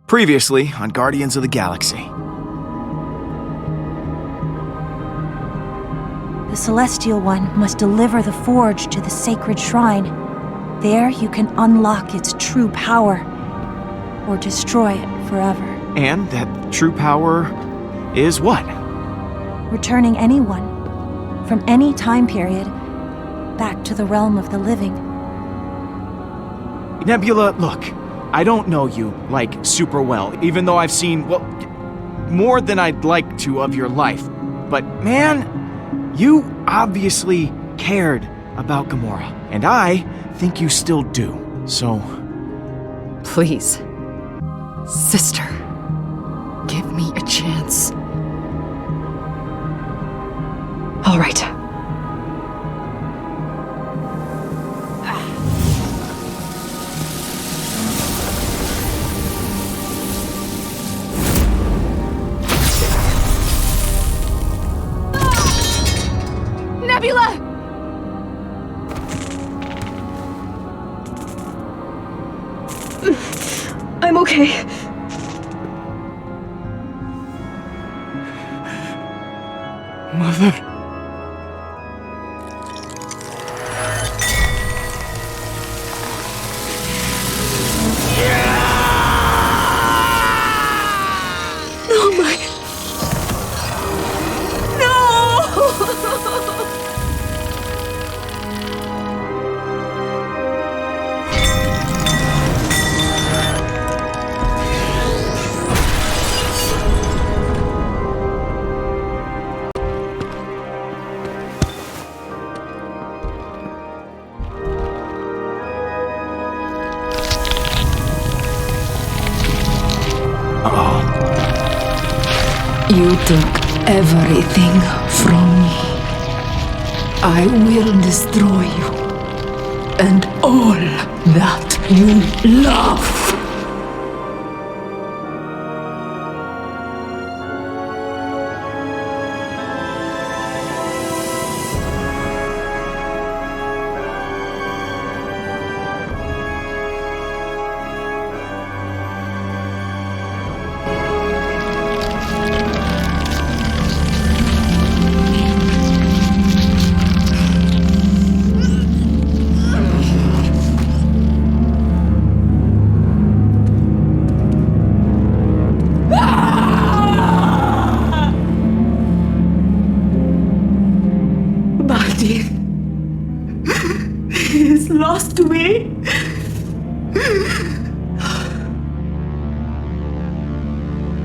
Previously on Guardians of the Galaxy. The Celestial One must deliver the forge to the sacred shrine. There you can unlock its true power, or destroy it forever. And that true power is what? Returning anyone, from any time period, back to the realm of the living. Nebula, look, I don't know you, super well, even though I've seen, more than I'd like to of your life. But man, you obviously cared about Gamora, and I think you still do, so... Please, sister, give me a chance. All right. Nebula! I'm okay. Mother... Oh my... You took everything from me. I will destroy you. And all that you love. He is lost to me.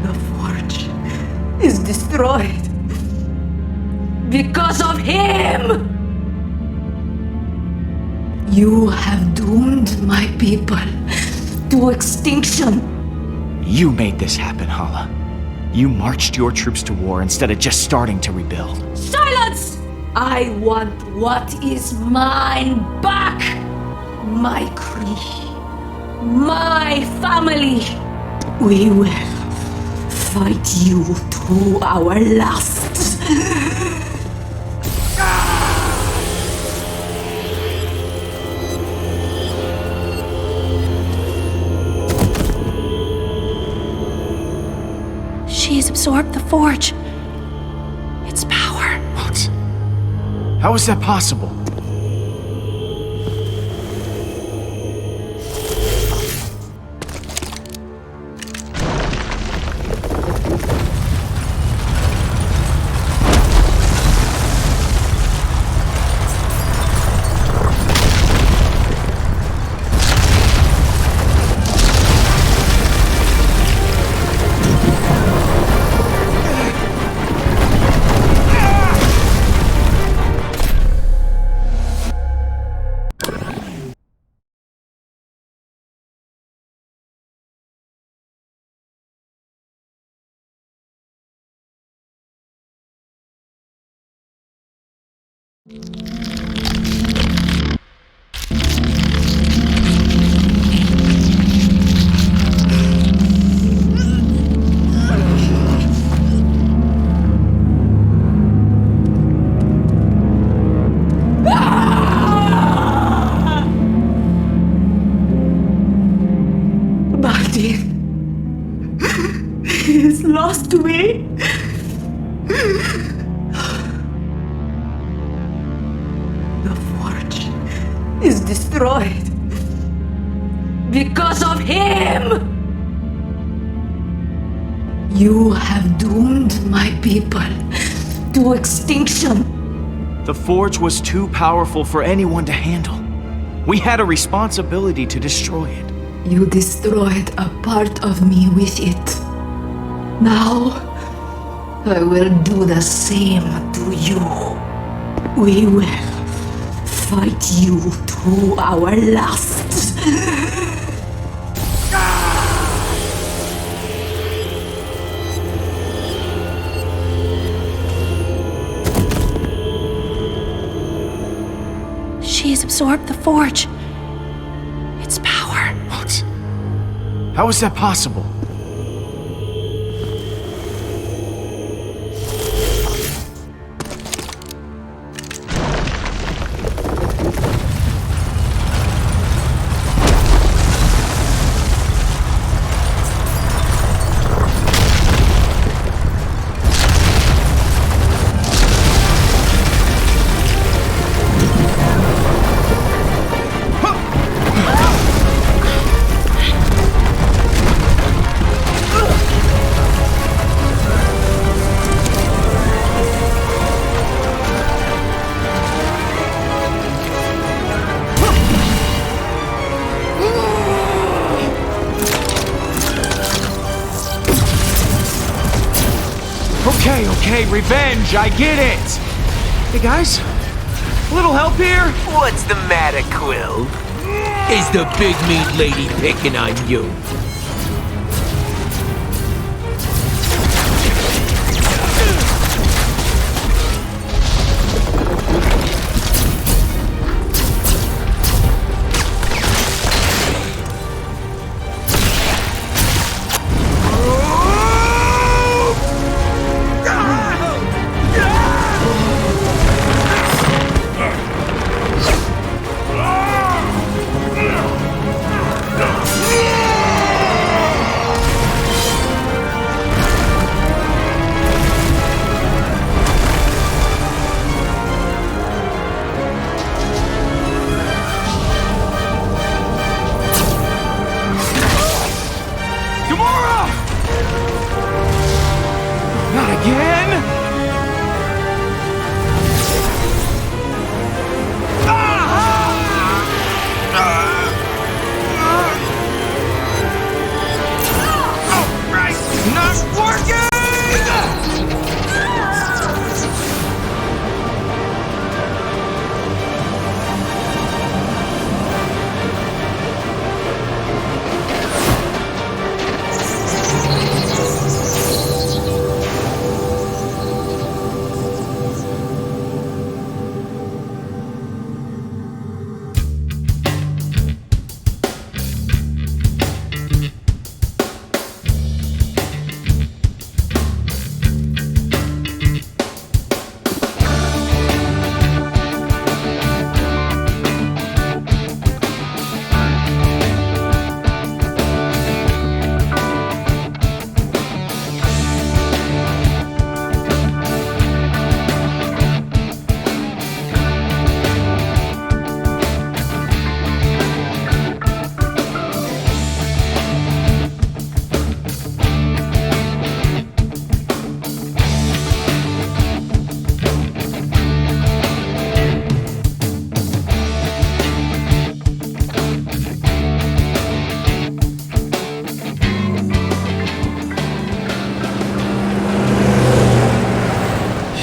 The forge is destroyed because of him. You have doomed my people to extinction. You made this happen, Hala. You marched your troops to war instead of just starting to rebuild. Silence! I want what is mine back! My Kree. My family. We will fight you to our last. She has absorbed the forge. Its power. What? How is that possible? He is lost to me. The forge is destroyed because of him. You have doomed my people to extinction. The forge was too powerful for anyone to handle. We had a responsibility to destroy it. You destroyed a part of me with it. Now, I will do the same to you. We will fight you to our last. She has absorbed the forge. Its power. What? How is that possible? Okay, revenge, I get it! Hey guys, a little help here? What's the matter, Quill? Is the big meat lady picking on you?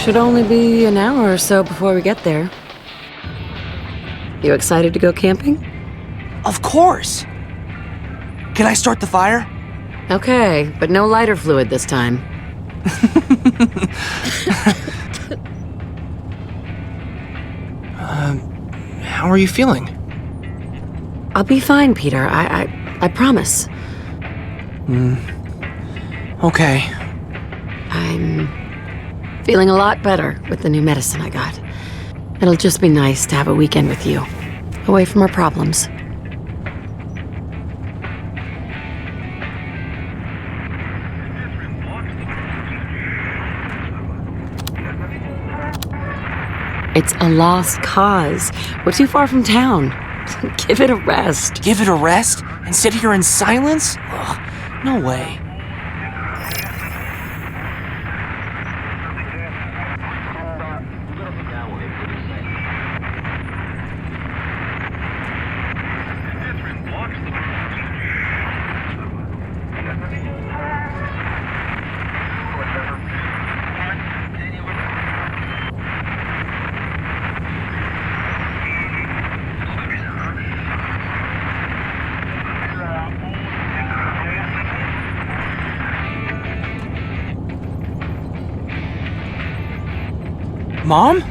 Should only be an hour or so before we get there. You excited to go camping? Of course! Can I start the fire? Okay, but no lighter fluid this time. How are you feeling? I'll be fine, Peter. I promise. Okay. I'm feeling a lot better with the new medicine I got. It'll just be nice to have a weekend with you, away from our problems. It's a lost cause. We're too far from town. Give it a rest. Give it a rest? And sit here in silence? Ugh, no way. Mom?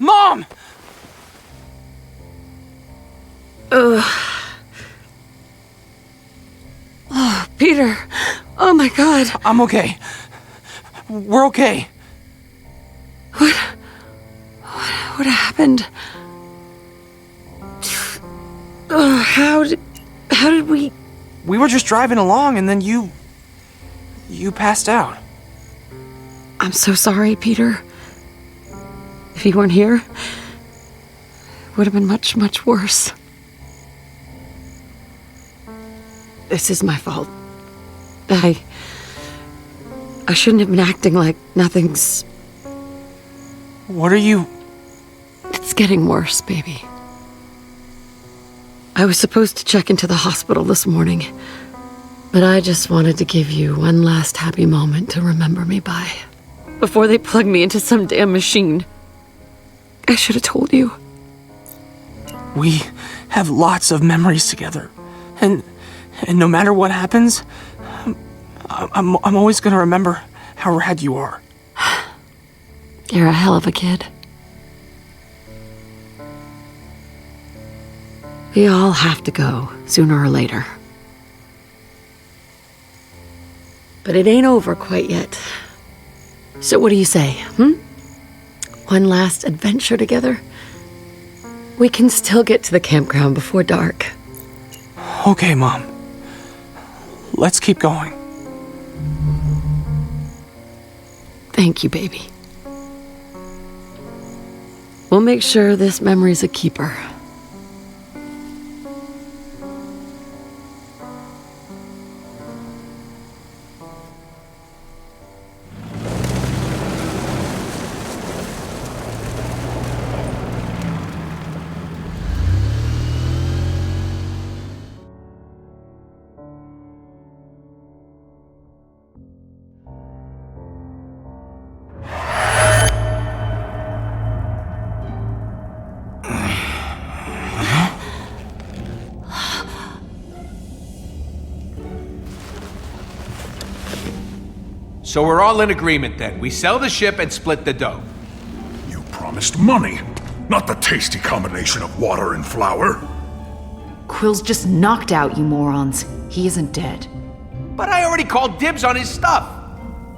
Mom! Oh, Peter. Oh my God. I'm okay. We're okay. What happened? How did we... We were just driving along and then you passed out. I'm so sorry, Peter. If you weren't here, it would have been much, much worse. This is my fault. I shouldn't have been acting like nothing's... What are you... It's getting worse, baby. I was supposed to check into the hospital this morning, but I just wanted to give you one last happy moment to remember me by, before they plug me into some damn machine. I should have told you. We have lots of memories together. And no matter what happens, I'm always gonna remember how rad you are. You're a hell of a kid. We all have to go, sooner or later. But it ain't over quite yet. So what do you say, One last adventure together? We can still get to the campground before dark. Okay, Mom. Let's keep going. Thank you, baby. We'll make sure this memory's a keeper. So we're all in agreement then. We sell the ship and split the dough. You promised money, not the tasty combination of water and flour. Quill's just knocked out, you morons. He isn't dead. But I already called dibs on his stuff.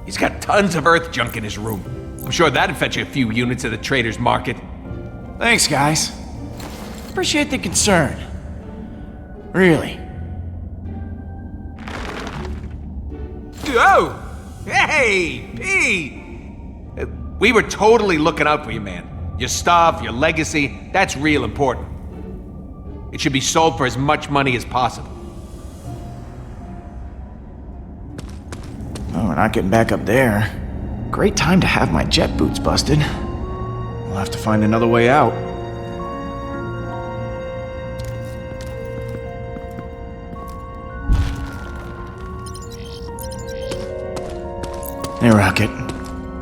He's got tons of Earth junk in his room. I'm sure that'd fetch you a few units at the trader's market. Thanks, guys. Appreciate the concern. Really. Oh! Hey, Pete! We were totally looking out for you, man. Your stuff, your legacy, that's real important. It should be sold for as much money as possible. Oh, we're not getting back up there. Great time to have my jet boots busted. We'll have to find another way out. Hey, Rocket.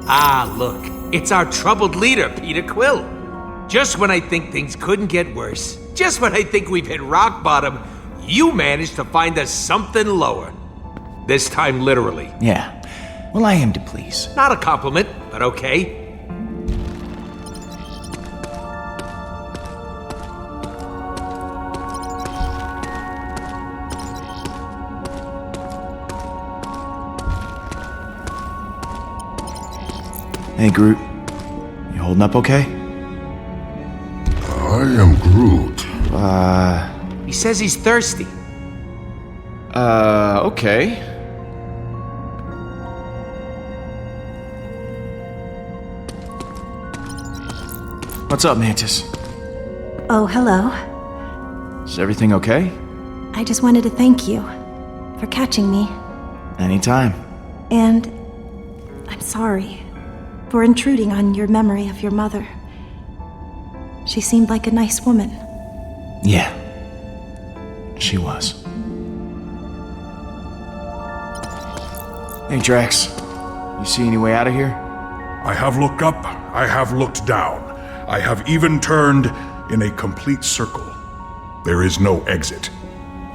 Ah, look. It's our troubled leader, Peter Quill. Just when I think things couldn't get worse, just when I think we've hit rock bottom, you managed to find us something lower. This time literally. Yeah. Well, I aim to please. Not a compliment, but okay. Hey, Groot. You holding up okay? I am Groot. He says he's thirsty. Okay. What's up, Mantis? Oh, hello. Is everything okay? I just wanted to thank you for catching me. Anytime. And I'm sorry for intruding on your memory of your mother. She seemed like a nice woman. Yeah. She was. Hey, Drax. You see any way out of here? I have looked up, I have looked down. I have even turned in a complete circle. There is no exit.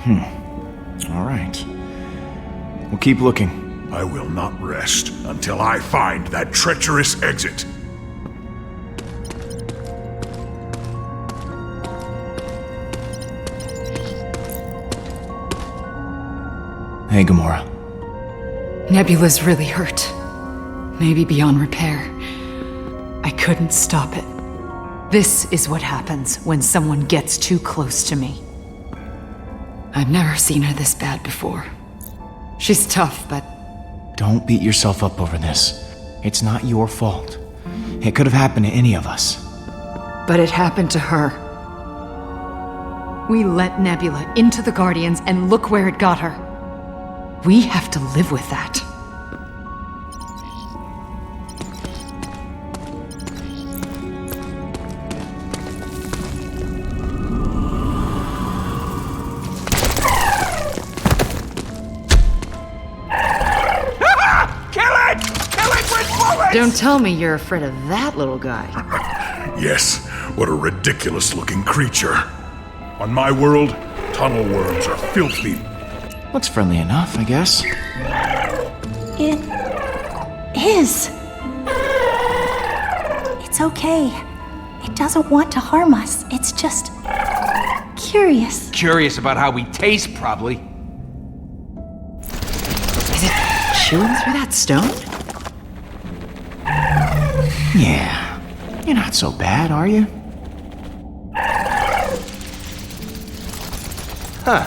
All right. We'll keep looking. I will not rest until I find that treacherous exit. Hey, Gamora. Nebula's really hurt. Maybe beyond repair. I couldn't stop it. This is what happens when someone gets too close to me. I've never seen her this bad before. She's tough, but Don't beat yourself up over this. It's not your fault. It could have happened to any of us. it happened to her. We let Nebula into the Guardians, and look where it got her. We have to live with that. Don't tell me you're afraid of that little guy. Yes, what a ridiculous-looking creature. On my world, tunnel worms are filthy. Looks friendly enough, I guess. It is. It's okay. It doesn't want to harm us. It's just curious. Curious about how we taste, probably. Is it chewing through that stone? Yeah. You're not so bad, are you? Huh.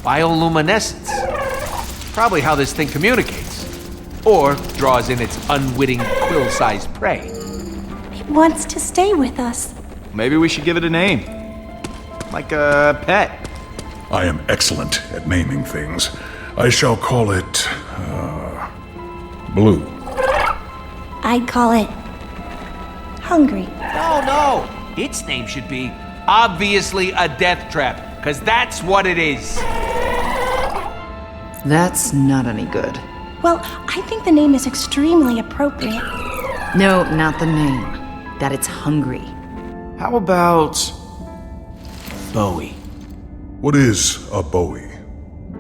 Bioluminescence. Probably how this thing communicates. Or draws in its unwitting quill-sized prey. It wants to stay with us. Maybe we should give it a name. Like a pet. I am excellent at naming things. I shall call it, Blue. I'd call it hungry. No. Its name should be obviously a death trap, because that's what it is. That's not any good. Well, I think the name is extremely appropriate. No, not the name. That it's hungry. How about Bowie? What is a Bowie?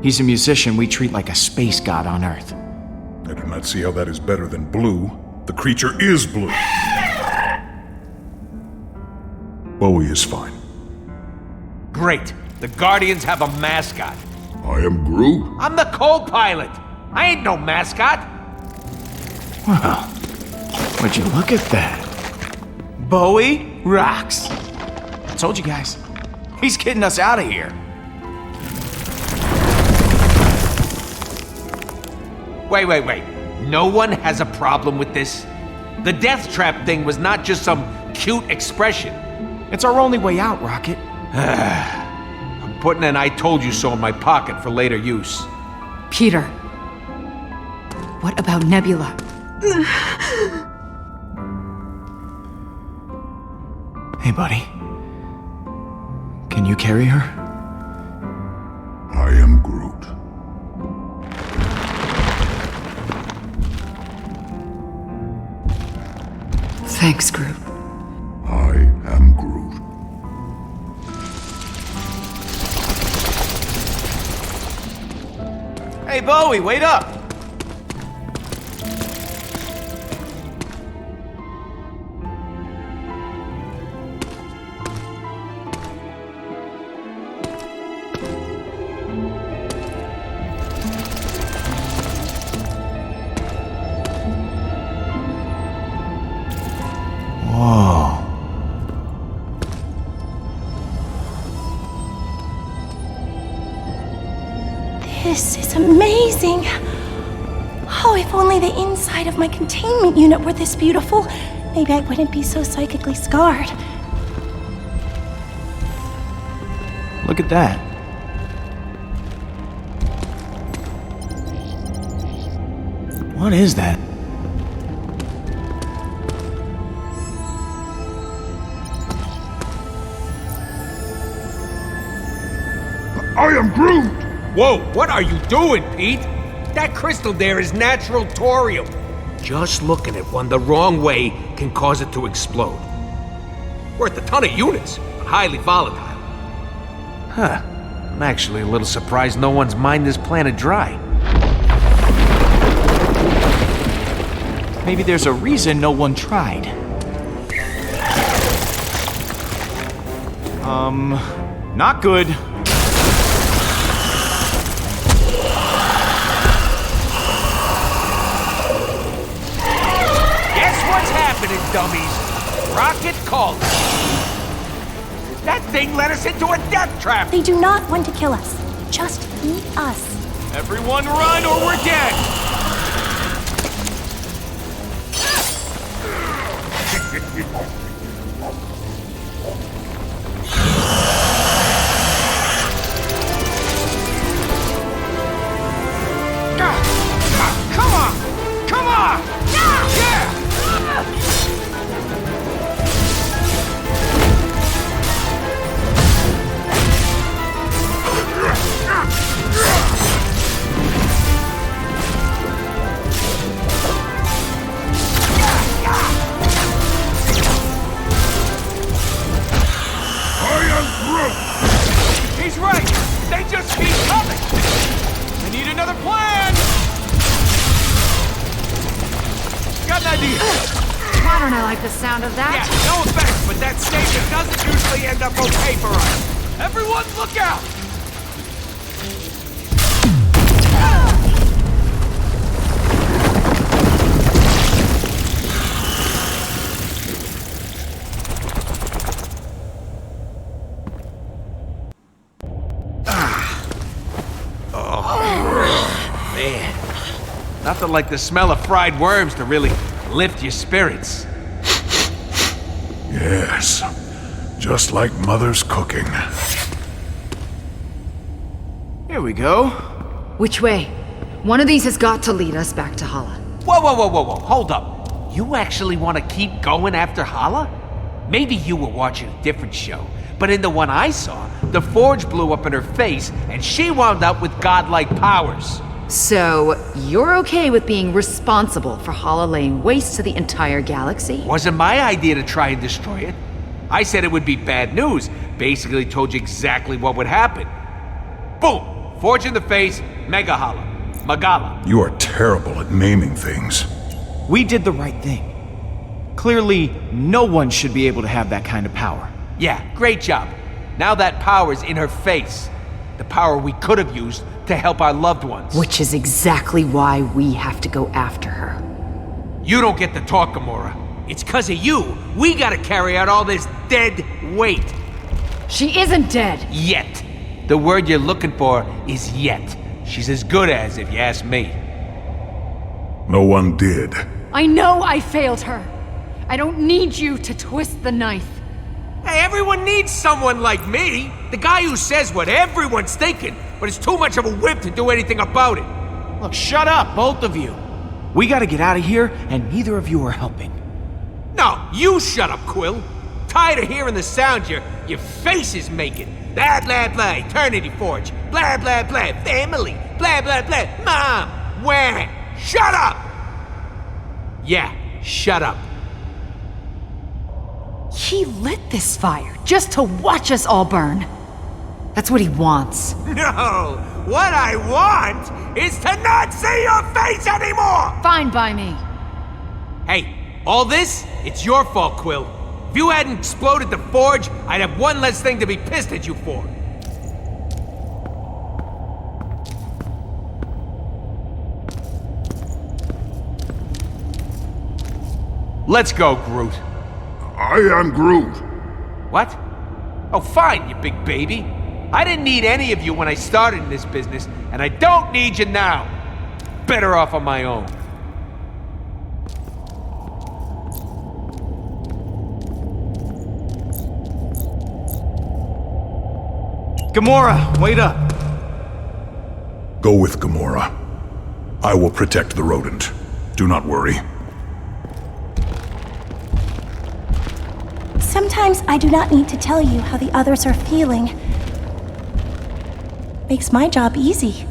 He's a musician we treat like a space god on Earth. I do not see how that is better than Blue. The creature is blue. Bowie is fine. Great. The Guardians have a mascot. I am Groot. I'm the co-pilot. I ain't no mascot. Wow. Would you look at that? Bowie rocks. I told you guys. He's getting us out of here. Wait. No one has a problem with this? The death trap thing was not just some cute expression. It's our only way out, Rocket. I'm putting an I told you so in my pocket for later use. Peter, what about Nebula? Hey, buddy. Can you carry her? I am Groot. Thanks, Groot. I am Groot. Hey, Bowie, wait up! Whoa. This is amazing. Oh, if only the inside of my containment unit were this beautiful, maybe I wouldn't be so psychically scarred. Look at that. What is that? I am Groot! Whoa, what are you doing, Pete? That crystal there is natural thorium. Just looking at one the wrong way can cause it to explode. Worth a ton of units, but highly volatile. Huh. I'm actually a little surprised no one's mined this planet dry. Maybe there's a reason no one tried. Not good. Guess what's happening, dummies? Rocket called. That thing led us into a death trap. They do not want to kill us. Just eat us. Everyone run or we're dead. Come on! Come on! Yeah! He's right! They just keep coming! I need another plan! Got an idea! Why don't I like the sound of that? Yeah, no offense, but that station doesn't usually end up okay for us. Everyone look out! Man, nothing like the smell of fried worms to really lift your spirits. Yes, just like Mother's cooking. Here we go. Which way? One of these has got to lead us back to Hala. Whoa, whoa, whoa, whoa, whoa, hold up. You actually want to keep going after Hala? Maybe you were watching a different show, but in the one I saw, the forge blew up in her face and she wound up with godlike powers. So, you're okay with being responsible for Hala laying waste to the entire galaxy? Wasn't my idea to try and destroy it. I said it would be bad news, basically told you exactly what would happen. Boom! Forge in the face, Mega Hala. Magala. You are terrible at naming things. We did the right thing. Clearly, no one should be able to have that kind of power. Yeah, great job. Now that power's in her face. The power we could have used to help our loved ones. Which is exactly why we have to go after her. You don't get to talk, Gamora. It's 'cause of you. We gotta carry out all this dead weight. She isn't dead! Yet. The word you're looking for is yet. She's as good as, if you ask me. No one did. I know I failed her! I don't need you to twist the knife. Hey, everyone needs someone like me. The guy who says what everyone's thinking, but is too much of a wimp to do anything about it. Look, shut up, both of you. We gotta get out of here, and neither of you are helping. No, you shut up, Quill. Tired of hearing the sound your face is making. Blah, blah, blah, Eternity Forge. Blah, blah, blah, family. Blah, blah, blah, mom. Wah. Shut up! Yeah, shut up. He lit this fire just to watch us all burn. That's what he wants. No, What I want is to not see your face anymore! Fine by me. Hey, all this, it's your fault, Quill. If you hadn't exploded the forge, I'd have one less thing to be pissed at you for. Let's go, Groot. I am Groot. What? Oh, fine, you big baby. I didn't need any of you when I started in this business, and I don't need you now. Better off on my own. Gamora, wait up. Go with Gamora. I will protect the rodent. Do not worry. Sometimes I do not need to tell you how the others are feeling. Makes my job easy.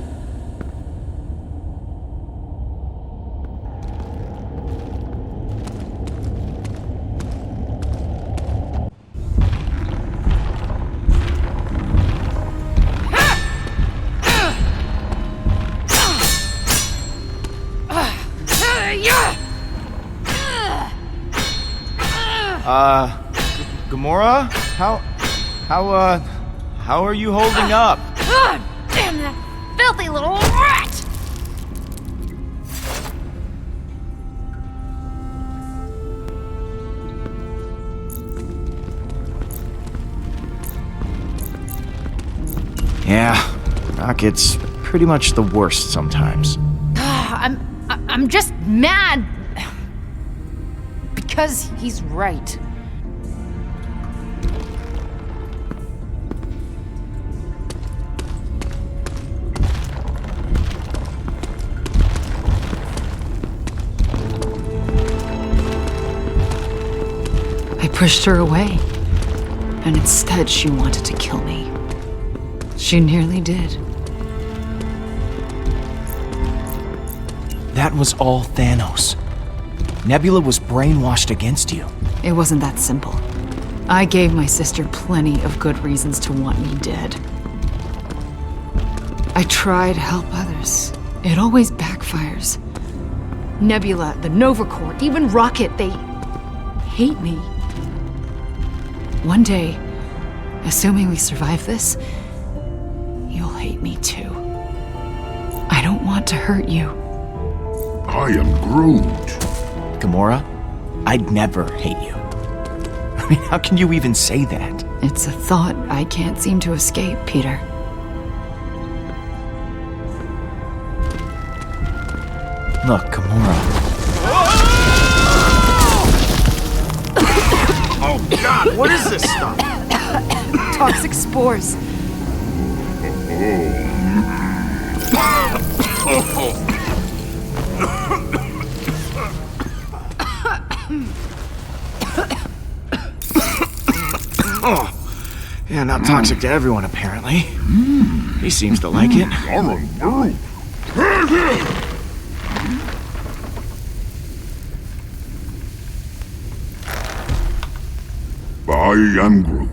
Gamora? How are you holding up? Damn that filthy little rat! Yeah, Rocket's pretty much the worst sometimes. I'm just mad because he's right. I pushed her away, and instead she wanted to kill me. She nearly did. That was all Thanos. Nebula was brainwashed against you. It wasn't that simple. I gave my sister plenty of good reasons to want me dead. I try to help others. It always backfires. Nebula, the Nova Corps, even Rocket, they hate me. One day, assuming we survive this, you'll hate me too. I don't want to hurt you. I am Groot. Gamora, I'd never hate you. I mean, how can you even say that? It's a thought I can't seem to escape, Peter. Look, Gamora. Oh God, what is this stuff? Toxic spores. Oh, yeah, not toxic to everyone, apparently. He seems to like it. I am Groot.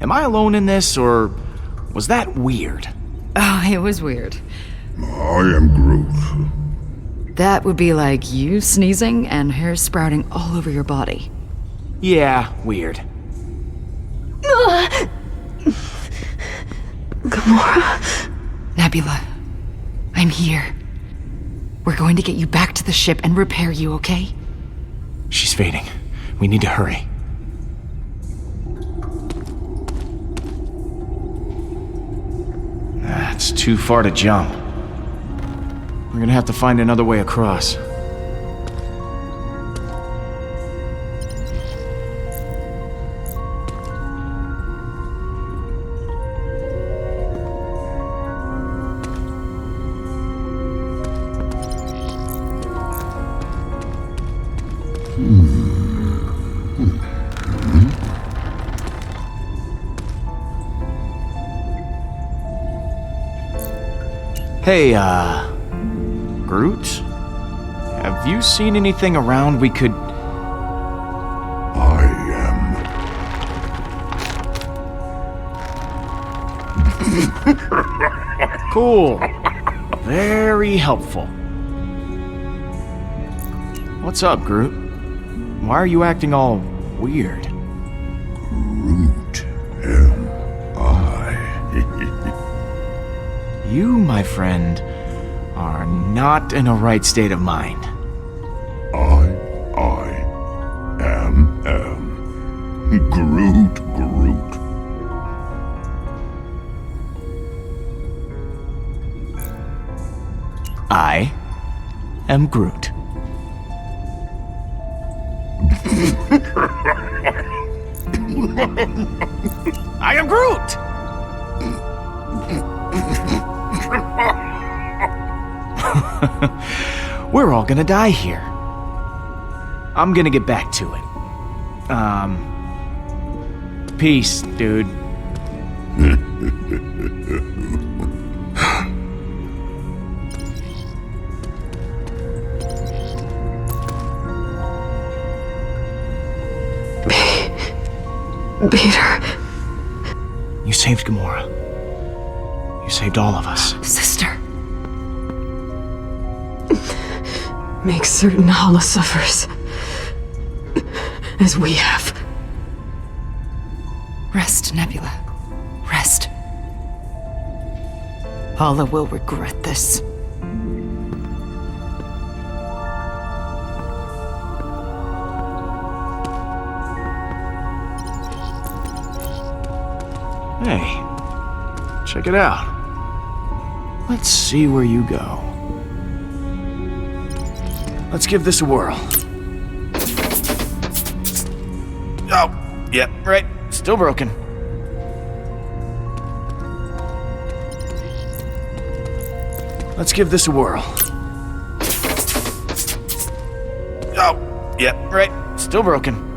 Am I alone in this, or was that weird? Oh, it was weird. I am Groot. That would be like you sneezing and hair sprouting all over your body. Yeah, weird. Gamora. Nebula, I'm here. We're going to get you back to the ship and repair you, okay? She's fading. We need to hurry. It's too far to jump. We're gonna have to find another way across. Hey, Groot? Have you seen anything around we could... I am Cool. Very helpful. What's up, Groot? Why are you acting all weird? Groot am I. You, my friend, are not in a right state of mind. I am Groot. I am Groot. I am Groot! We're all gonna die here. I'm gonna get back to it. Peace, dude. Peter. You saved Gamora. You saved all of us. Sister. Make certain Allah suffers. As we have. Rest, Nebula. Rest. Allah will regret this. Hey, check it out. Let's see where you go. Let's give this a whirl. Oh, yep, right. Still broken. Let's give this a whirl. Oh, yep, right. Still broken.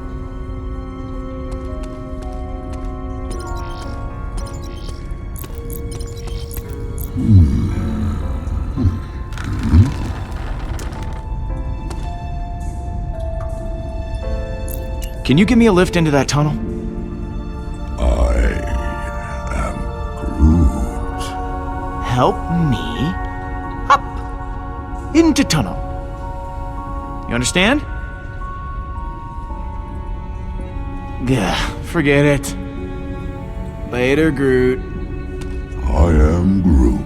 Can you give me a lift into that tunnel? I am Groot. Help me up into tunnel. You understand? Gah, forget it. Later, Groot. I am Groot.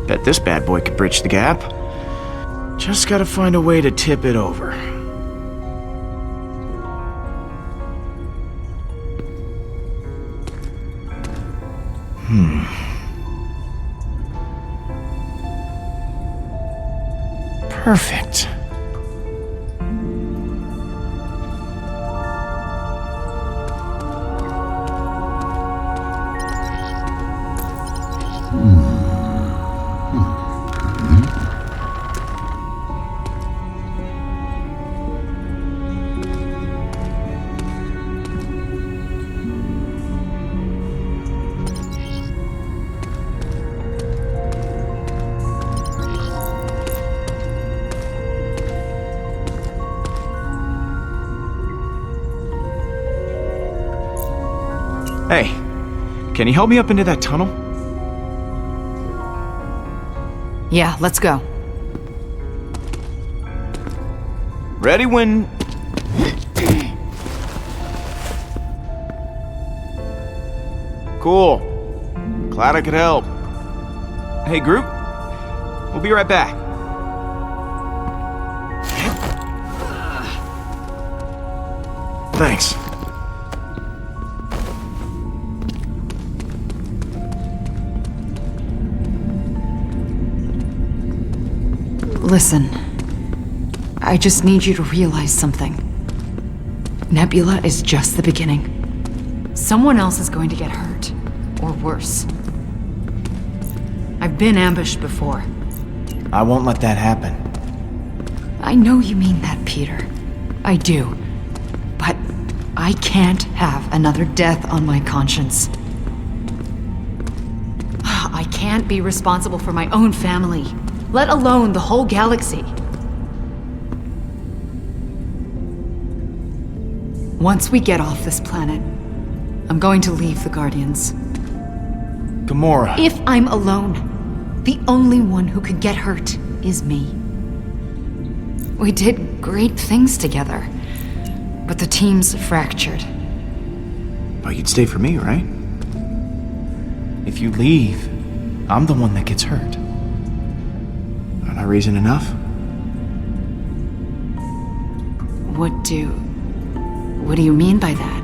Bet this bad boy could bridge the gap. Just gotta find a way to tip it over. Perfect. Hey, can you help me up into that tunnel? Yeah, let's go. Ready when... Cool. Glad I could help. Hey, Groot. We'll be right back. Thanks. Listen, I just need you to realize something. Nebula is just the beginning. Someone else is going to get hurt, or worse. I've been ambushed before. I won't let that happen. I know you mean that, Peter. I do. But I can't have another death on my conscience. I can't be responsible for my own family. let alone the whole galaxy. Once we get off this planet, I'm going to leave the Guardians. Gamora. If I'm alone, the only one who could get hurt is me. We did great things together, but the team's fractured. But you'd stay for me, right? If you leave, I'm the one that gets hurt. Aren't I reason enough? What do you mean by that?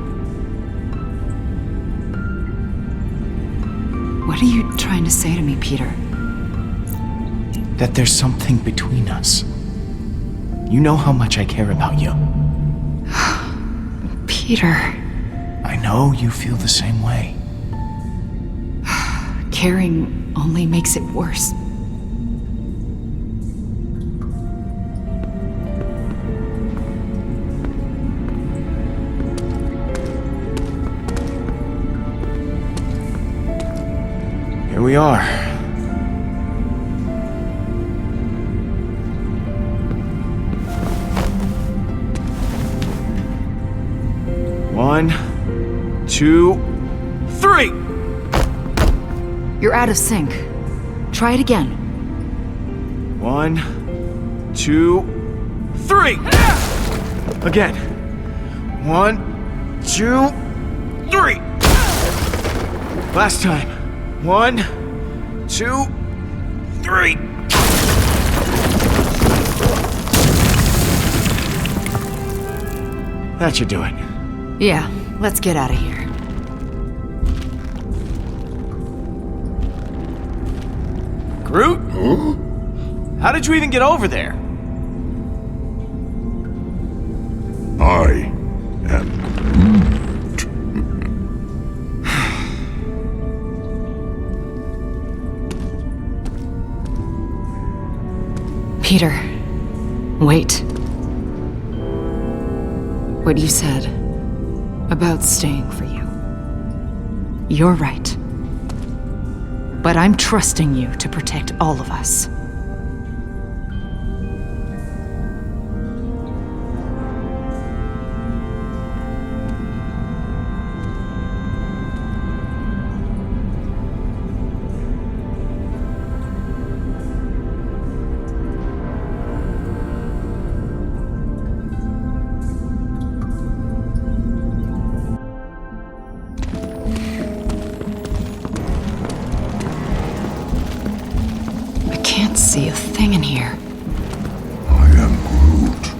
What are you trying to say to me, Peter? That there's something between us. You know how much I care about you. Peter. I know you feel the same way. Caring only makes it worse. Here we are. One, 2, 3! You're out of sync. Try it again. 1, 2, 3! Again. 1, 2, 3! Last time. 1, 2, 3! That should do it. Yeah, let's get out of here. Groot? How did you even get over there? I am Groot. Peter, wait. What you said about staying for you. You're right. But I'm trusting you to protect all of us. Can't see a thing in here. I am Groot.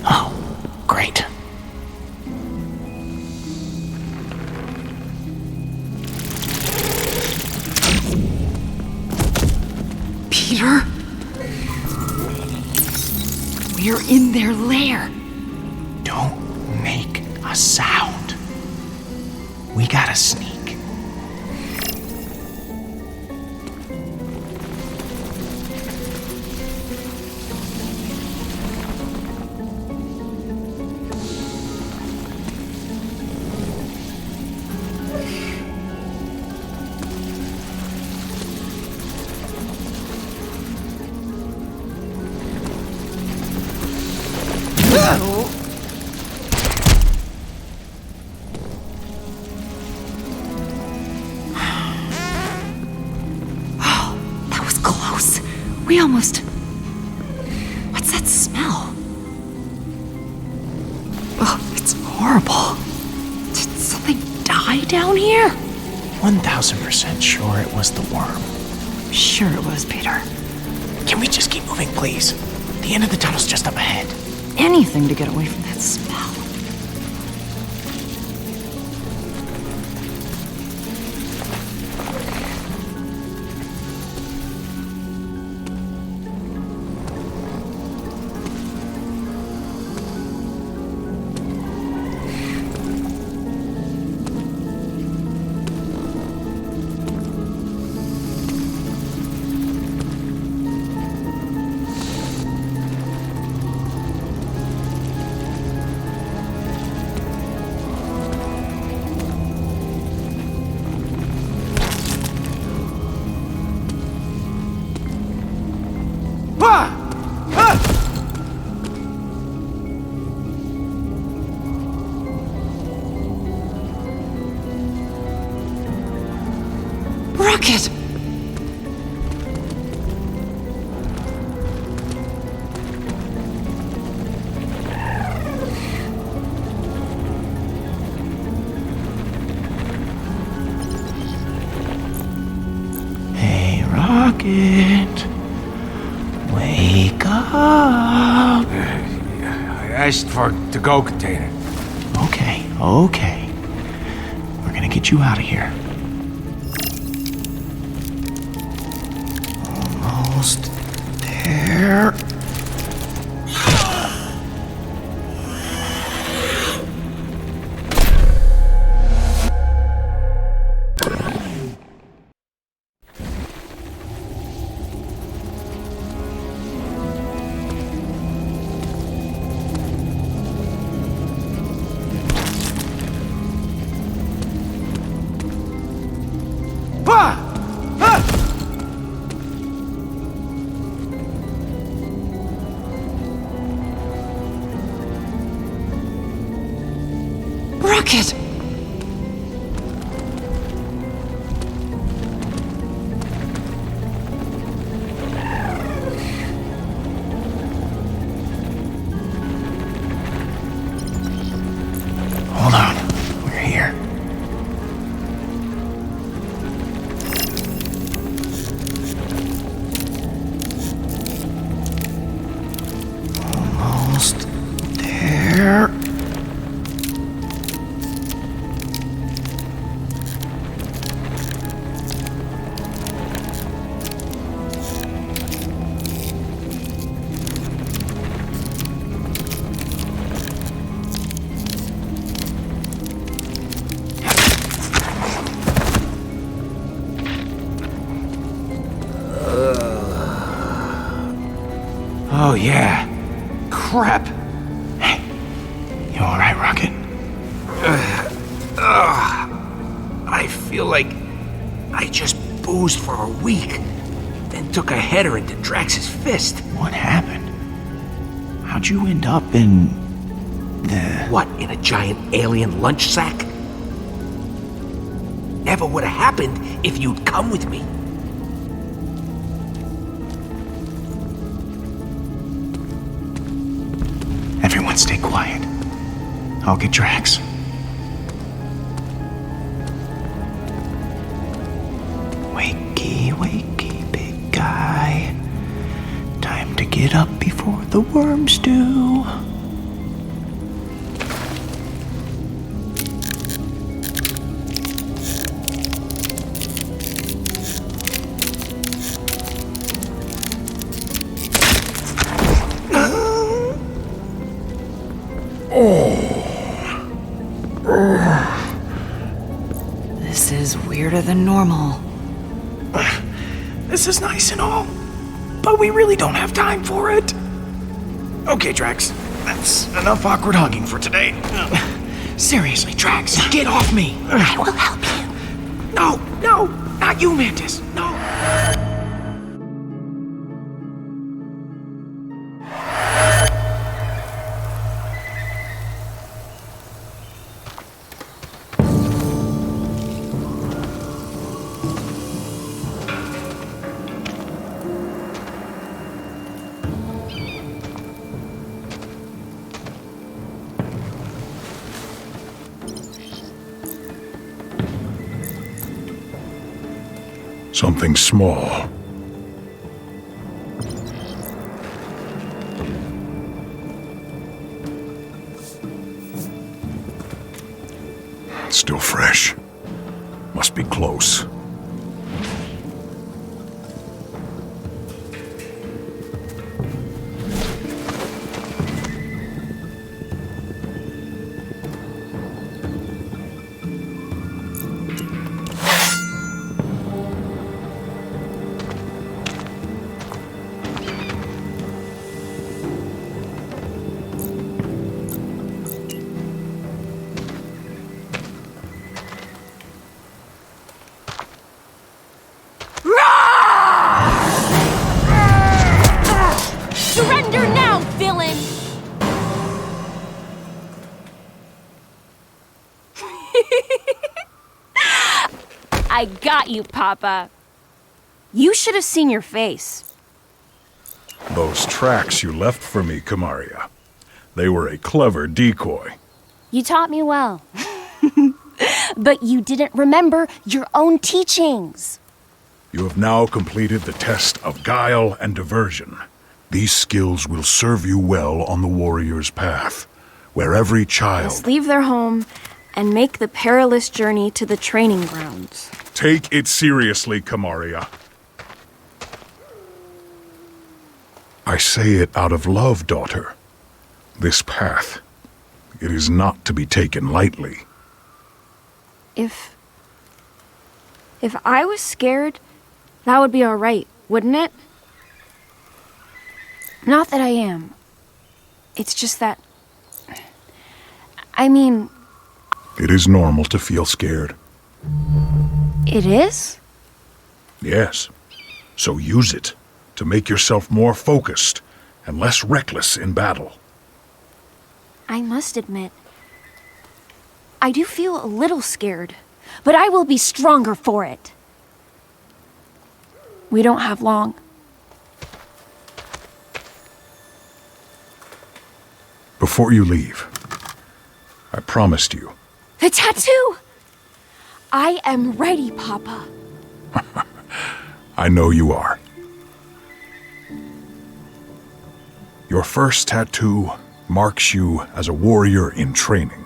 Oh, great. Peter? We're in their lair. Don't make a sound. We gotta sneak. That was close. We almost... What's that smell? Oh, it's horrible. Did something die down here? 1000% sure it was the worm. Sure it was, Peter. Can we just keep moving, please? The end of the tunnel's just up ahead. Anything to get away from that smell. Ah! Ah! Rocket! Hey, Rocket. Wake up. I asked for a to-go container. Okay. We're gonna get you out of here. Almost there. Rocket! Hold on. We're here. Almost there. Oh, yeah. Crap. Hey, you alright, Rocket? I feel like I just boozed for a week, then took a header into Drax's fist. What happened? How'd you end up in the... What, in a giant alien lunch sack? Never would have happened if you'd come with me. Everyone stay quiet. I'll get Drax. Wakey, big guy. Time to get up before the worms do. This is weirder than normal. This is nice and all, but we really don't have time for it. Okay, Drax, that's enough awkward hugging for today. Seriously, Drax, get off me. I will help you. No, not you, Mantis. No. Something small. Still fresh. Must be close. got you, Papa. You should have seen your face. Those tracks you left for me, Kamaria. They were a clever decoy. You taught me well. But you didn't remember your own teachings. You have now completed the test of guile and diversion. These skills will serve you well on the warrior's path, where every child Must leave their home and make the perilous journey to the training grounds. Take it seriously, Kamaria. I say it out of love, daughter. This path, it is not to be taken lightly. If I was scared, that would be all right, wouldn't it? Not that I am. It's just that... I mean... It is normal to feel scared. It is? Yes. So use it to make yourself more focused and less reckless in battle. I must admit, I do feel a little scared, but I will be stronger for it. We don't have long. Before you leave, I promised you. The tattoo! I am ready, Papa. I know you are. Your first tattoo marks you as a warrior in training.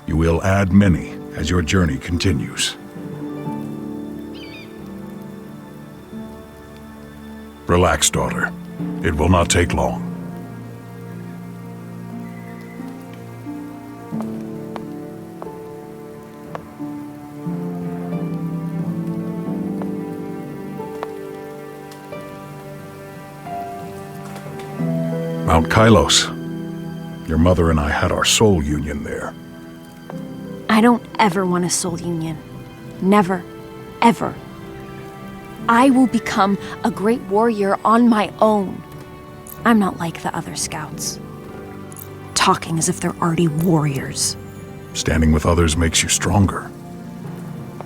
You will add many as your journey continues. Relax, daughter. It will not take long. Mount Kylos. Your mother and I had our soul union there. I don't ever want a soul union. Never. Ever. I will become a great warrior on my own. I'm not like the other scouts. Talking as if they're already warriors. Standing with others makes you stronger.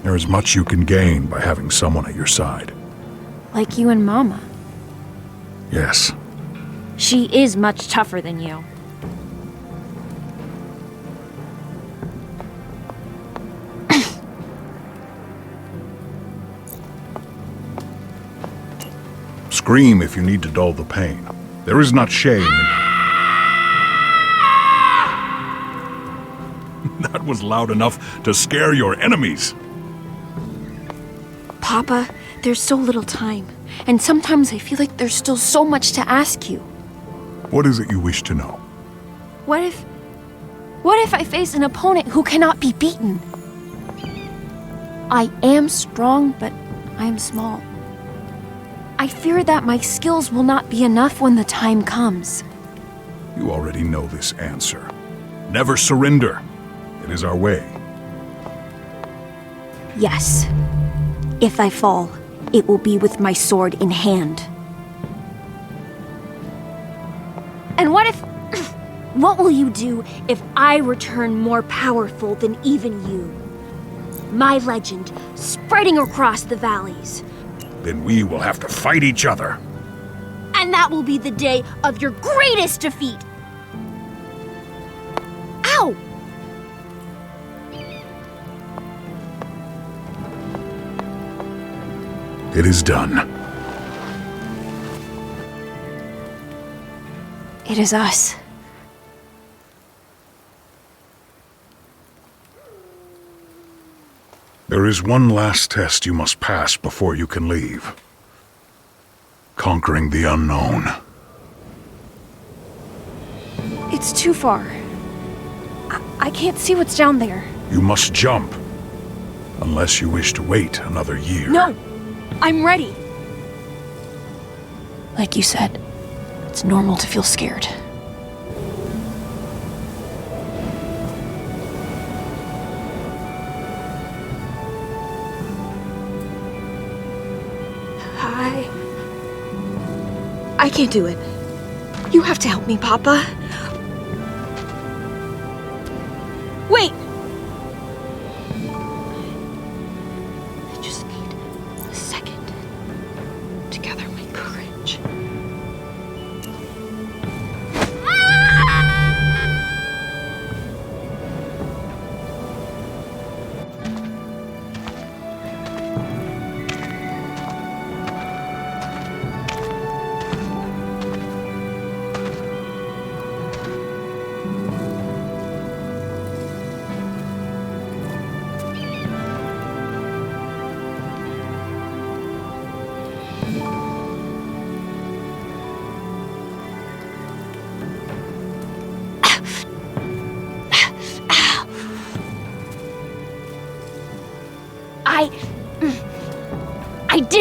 There is much you can gain by having someone at your side. Like you and Mama. Yes. She is much tougher than you. Scream if you need to dull the pain. There is not shame in... That was loud enough to scare your enemies. Papa, there's so little time, and sometimes I feel like there's still so much to ask you. What is it you wish to know? What if I face an opponent who cannot be beaten? I am strong, but I am small. I fear that my skills will not be enough when the time comes. You already know this answer. Never surrender. It is our way. Yes. If I fall, it will be with my sword in hand. And what if... What will you do if I return more powerful than even you? My legend spreading across the valleys. Then we will have to fight each other. And that will be the day of your greatest defeat. Ow! It is done. It is us. There is one last test you must pass before you can leave. Conquering the unknown. It's too far. I can't see what's down there. You must jump. Unless you wish to wait another year. No! I'm ready! Like you said, it's normal to feel scared. I can't do it. You have to help me, Papa. Wait!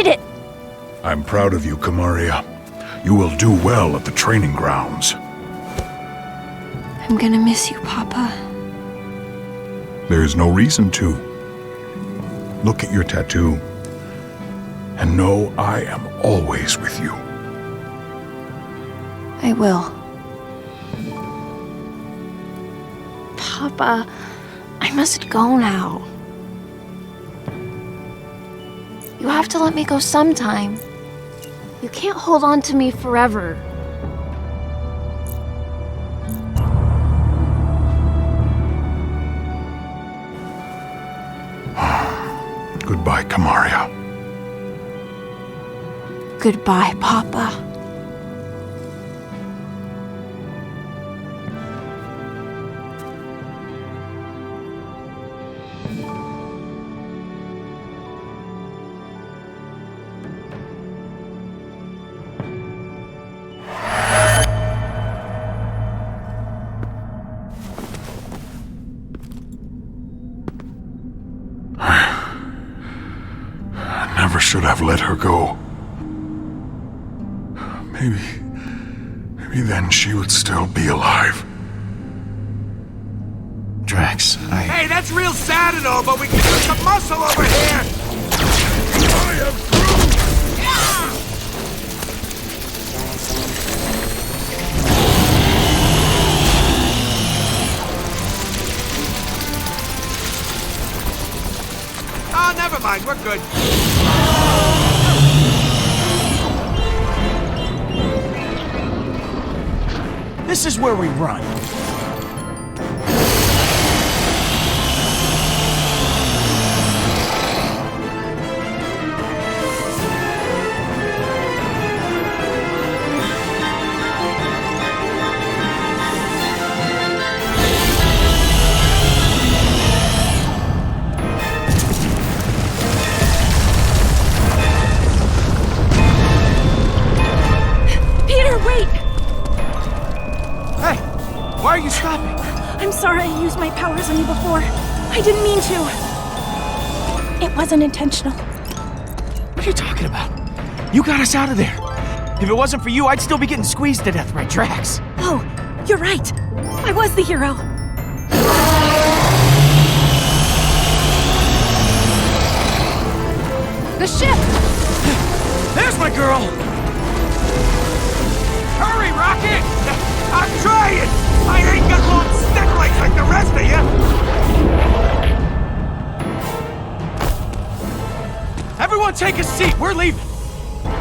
did it! I'm proud of you, Kamaria. You will do well at the training grounds. I'm gonna miss you, Papa. There's no reason to. Look at your tattoo, and know I am always with you. I will. Papa, I must go now. You have to let me go sometime. You can't hold on to me forever. Goodbye, Kamaria. Goodbye, Papa. Never should have let her go. Maybe then she would still be alive. Drax, Hey, that's real sad and all, but we can use some muscle over here! I am through! Oh, never mind, we're good. this is where we run. Peter, wait! Hey, why are you stopping? I'm sorry I used my powers on you before. I didn't mean to. It wasn't intentional. What are you talking about? You got us out of there. If it wasn't for you, I'd still be getting squeezed to death by Drax. Oh, you're right. I was the hero. The ship! There's my girl! Hurry, Rocket! I'm trying! I ain't got long stick legs like the rest of you! Everyone take a seat, we're leaving.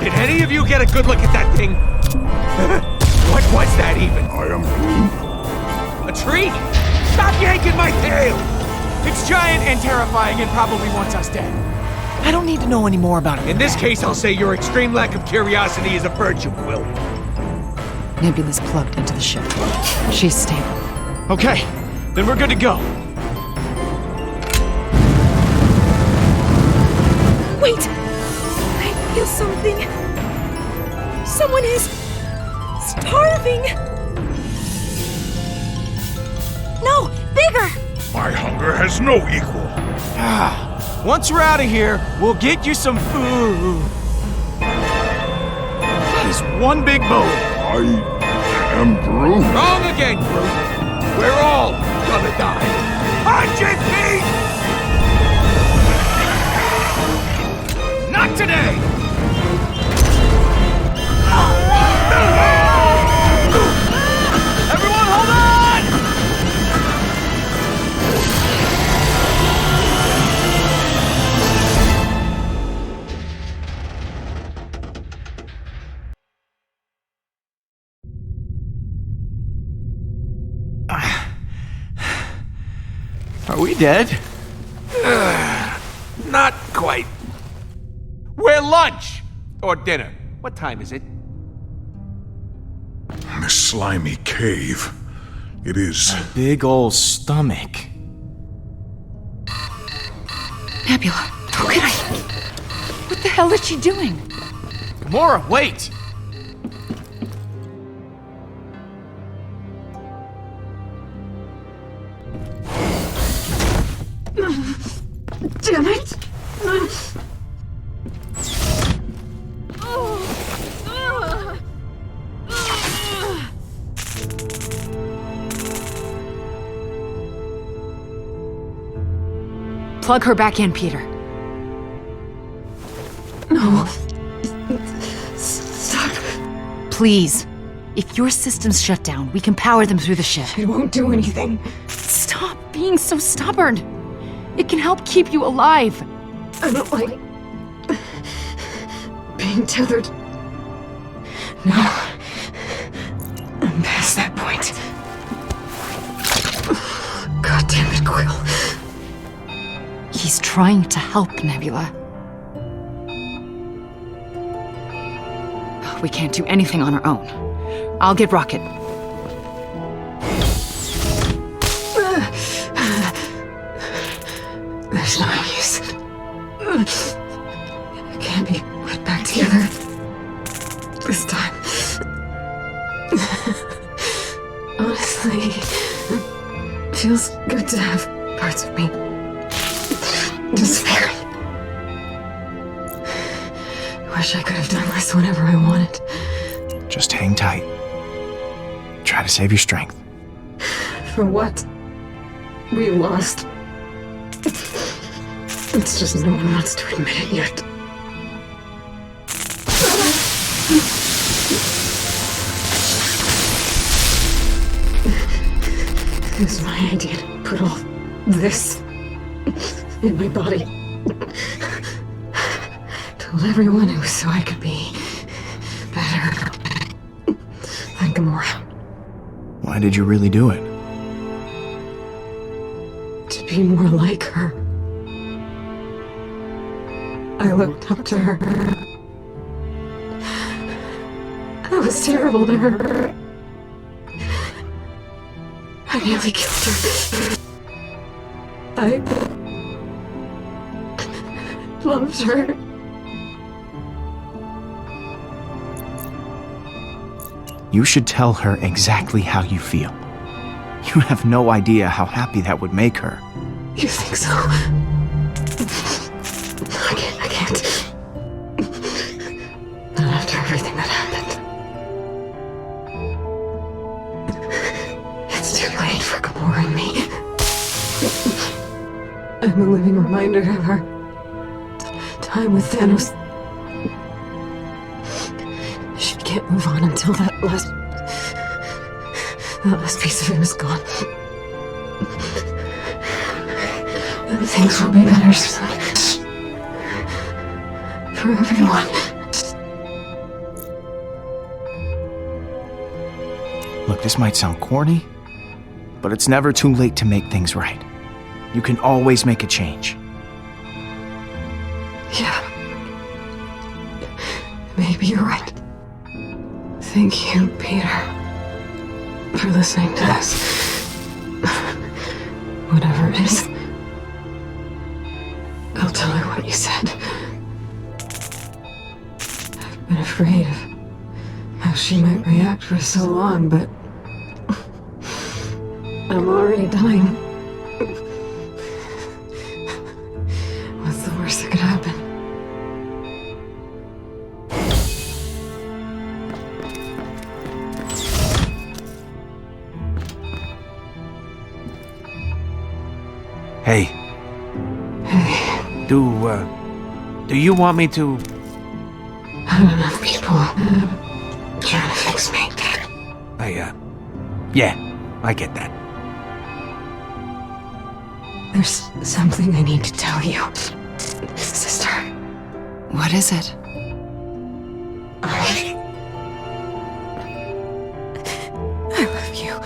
Did any of you get a good look at that thing? What was that even? I am through. A tree? Stop yanking my tail! It's giant and terrifying and probably wants us dead. I don't need to know any more about it. In this case, I'll say your extreme lack of curiosity is a virtue, Will. Nebula's plugged into the ship. She's stable. Okay, then we're good to go. Wait! I feel something. Someone is starving. No, bigger! My hunger has no equal. Once we're out of here, we'll get you some food. That is one big bowl. I am through. Wrong again, Groot. We're all gonna die. Punch it, Pete! Not today! Everyone hold on! Are we dead? Not quite. We're lunch! Or dinner. What time is it? This slimy cave. It is. Big ol' stomach. Nebula, how could I? What the hell is she doing? Gamora, wait! Damn it! Plug her back in, Peter. No. Stop. Please. If your systems shut down, we can power them through the ship. It won't do anything. Stop being so stubborn. It can help keep you alive. I don't like being tethered. No. I'm past that point. God damn it, Quill. He's trying to help, Nebula. We can't do anything on our own. I'll get Rocket. There's no use. It can't be put back together. This time. Honestly, it feels good to have parts of me disappearing. Wish I could have done this whenever I wanted. Just hang tight. Try to save your strength. For what? We lost. It's just no one wants to admit it yet. It was my idea to put all this in my body. Told everyone it was so I could be better than Gamora. Why did you really do it? To be more like her. I looked up to her. I was terrible to her. I nearly killed her. I loved her. You should tell her exactly how you feel. You have no idea how happy that would make her. You think so? I can't. Not after everything that happened. It's too late for Gamora and me. I'm a living reminder of her time with Thanos. She can't move on until that last piece of him is gone. Then things will be better soon. For everyone. Look, this might sound corny, but it's never too late to make things right. You can always make a change. Yeah. Maybe you're right. Thank you, Peter, for listening to us. Whatever it is, I'll tell her what you said. I've been afraid of how she might react for so long, but I'm already dying. What's the worst that could happen? Hey. Hey, Do you want me to... not enough people trying to fix me. Yeah, I get that. There's something I need to tell you, sister. What is it? I love you.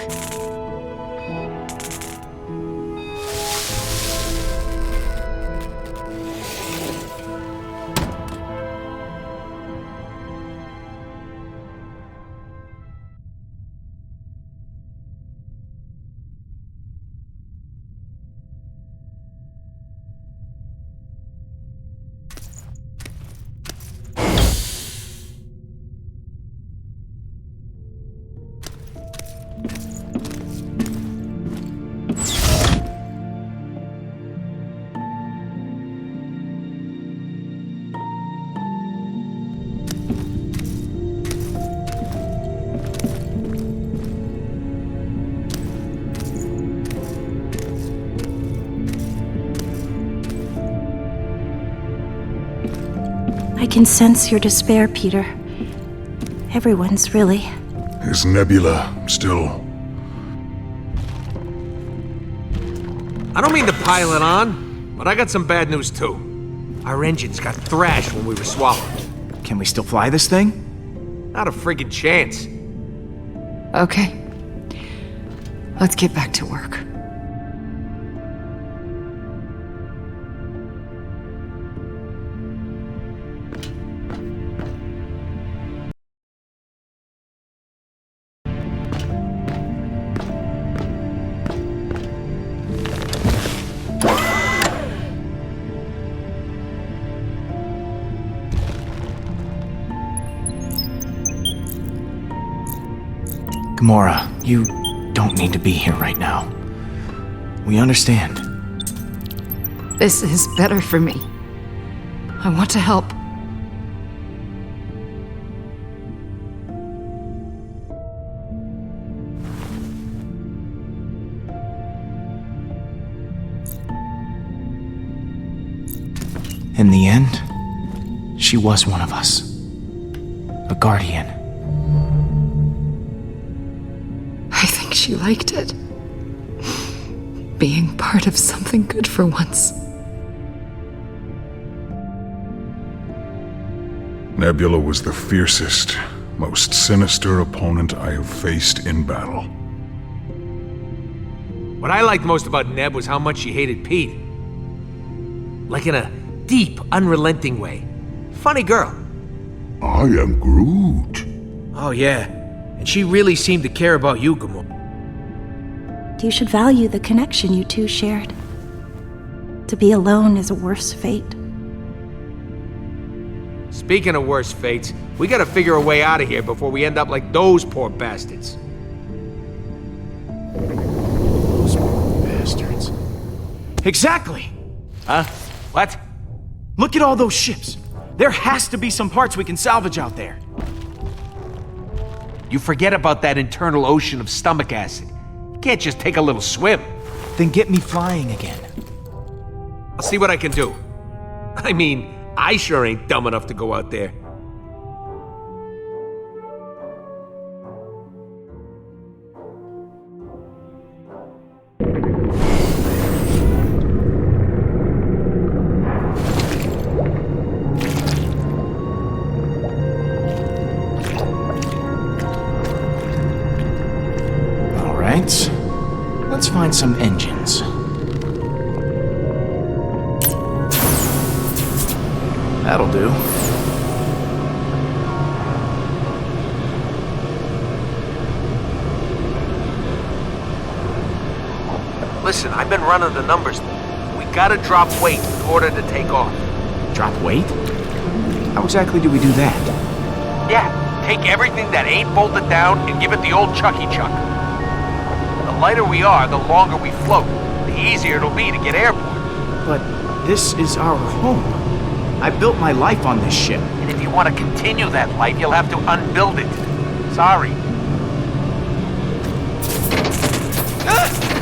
can sense your despair, Peter. Everyone's really. Is Nebula still... I don't mean to pile it on, but I got some bad news too. Our engines got thrashed when we were swallowed. Can we still fly this thing? Not a friggin' chance. Okay. Let's get back to work. Gamora, you don't need to be here right now. We understand. This is better for me. I want to help. In the end, she was one of us. A guardian. I think she liked it. Being part of something good for once. Nebula was the fiercest, most sinister opponent I have faced in battle. What I liked most about Neb was how much she hated Pete. Like in a deep, unrelenting way. Funny girl. I am Groot. Oh yeah, and she really seemed to care about you, Gamora. You should value the connection you two shared. To be alone is a worse fate. Speaking of worse fates, we gotta figure a way out of here before we end up like those poor bastards. Those poor bastards. Exactly! Huh? What? Look at all those ships. There has to be some parts we can salvage out there. You forget about that internal ocean of stomach acid. You can't just take a little swim. Then get me flying again. I'll see what I can do. I mean, I sure ain't dumb enough to go out there. All right. Let's find some engines. That'll do. Listen, I've been running the numbers. We gotta drop weight in order to take off. Drop weight? How exactly do we do that? Yeah, take everything that ain't bolted down and give it the old Chucky Chuck. The lighter we are, the longer we float. The easier it'll be to get airborne. But this is our home. I built my life on this ship. And if you want to continue that life, you'll have to unbuild it. Sorry.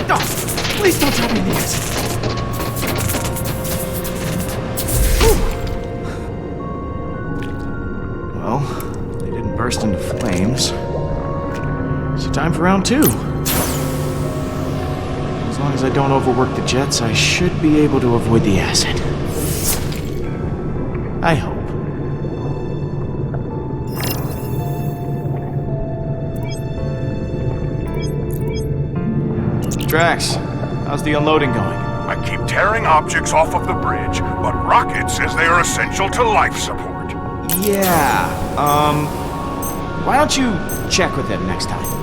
No! Please don't drop me in the acid. Well, they didn't burst into flames. So time for round 2. As long as I don't overwork the jets, I should be able to avoid the acid. I hope. Drax, how's the unloading going? I keep tearing objects off of the bridge, but Rocket says they are essential to life support. Yeah, why don't you check with him next time?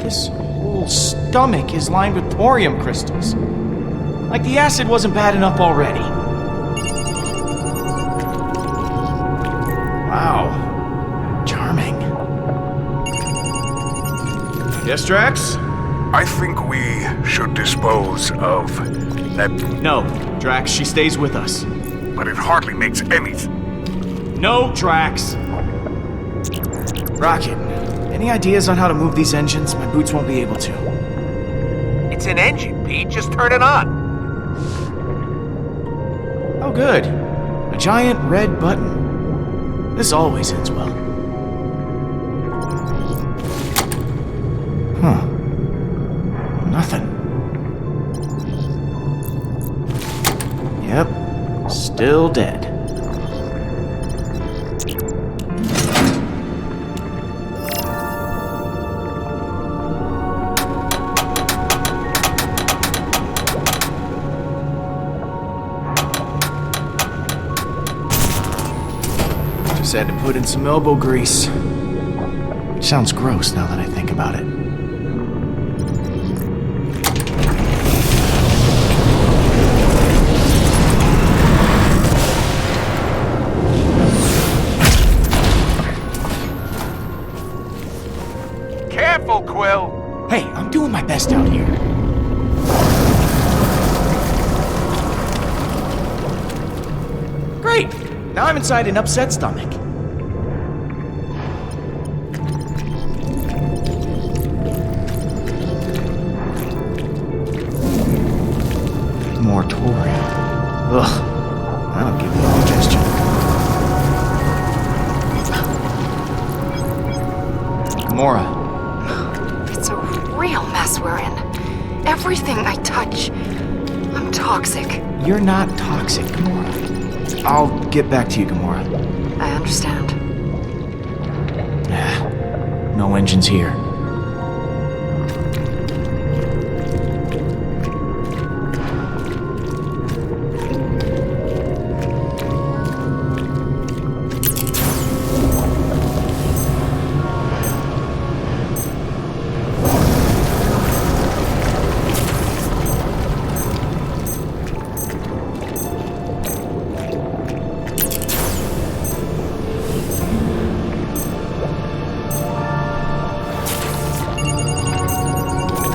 This whole stomach is lined with thorium crystals. Like the acid wasn't bad enough already. Wow. Charming. Yes, Drax? I think we should dispose of that, No, Drax, she stays with us. but it hardly makes any. No, Drax! Rocket, any ideas on how to move these engines? My boots won't be able to. It's an engine, Pete. Just turn it on. Oh, good. A giant red button. This always ends well. Huh. Nothing. Yep. Still dead. Just had to put in some elbow grease. Which sounds gross now that I think about it. Careful, Quill. Hey, I'm doing my best out here. Great! Now I'm inside an upset stomach. Moratorium. Ugh. That'll give me indigestion. Gamora. It's a real mess we're in. Everything I touch, I'm toxic. You're not toxic, Gamora. I'll get back to you, Gamora. I understand. No engines here.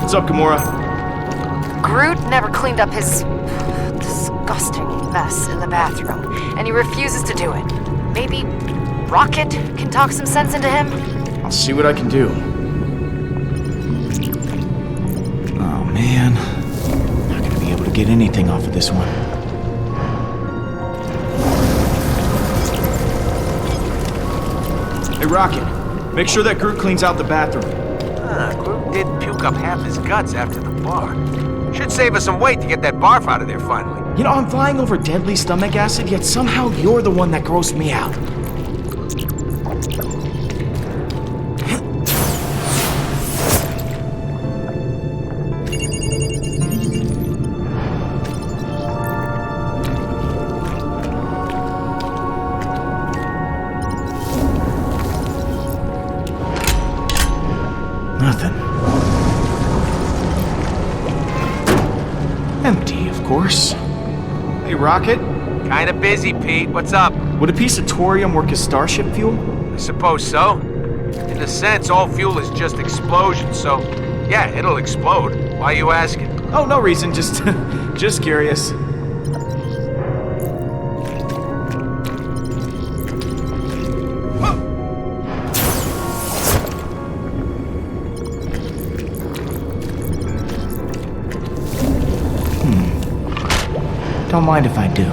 What's up, Gamora? Groot never cleaned up his disgusting mess in the bathroom, and he refuses to do it. Maybe Rocket can talk some sense into him? I'll see what I can do. Oh, man. Not gonna be able to get anything off of this one. Hey, Rocket. Make sure that Groot cleans out the bathroom. Groot did puke up half his guts after the bar. Should save us some weight to get that barf out of there finally. You know, I'm flying over deadly stomach acid, yet somehow you're the one that grossed me out. Nothing. Empty, of course. Hey, Rocket, Kinda busy, Pete. What's up? would a piece of thorium work as starship fuel? I suppose so. In a sense, all fuel is just explosion, so yeah, it'll explode. Why are you asking? Oh, no reason, just just curious. Don't mind if I do.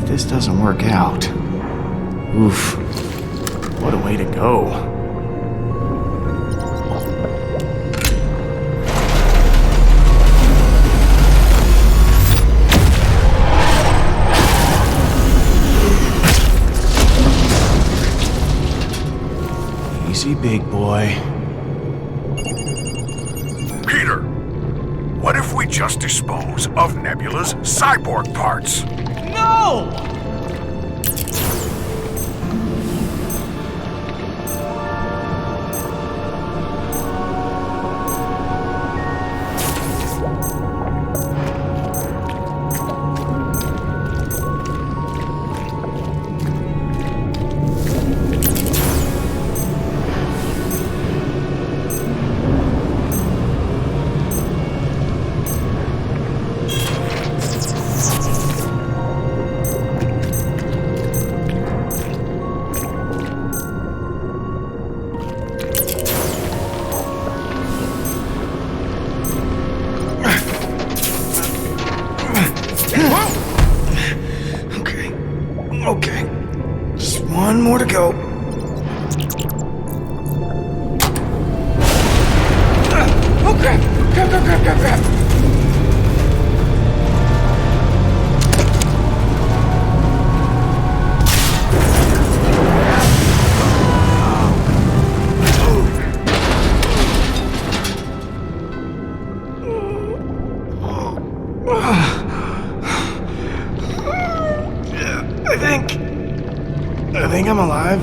If this doesn't work out, oof, what a way to go. big boy. Peter, what if we just dispose of Nebula's cyborg parts? No! Okay. Just one more to go. Oh crap! Crap! I think I'm alive.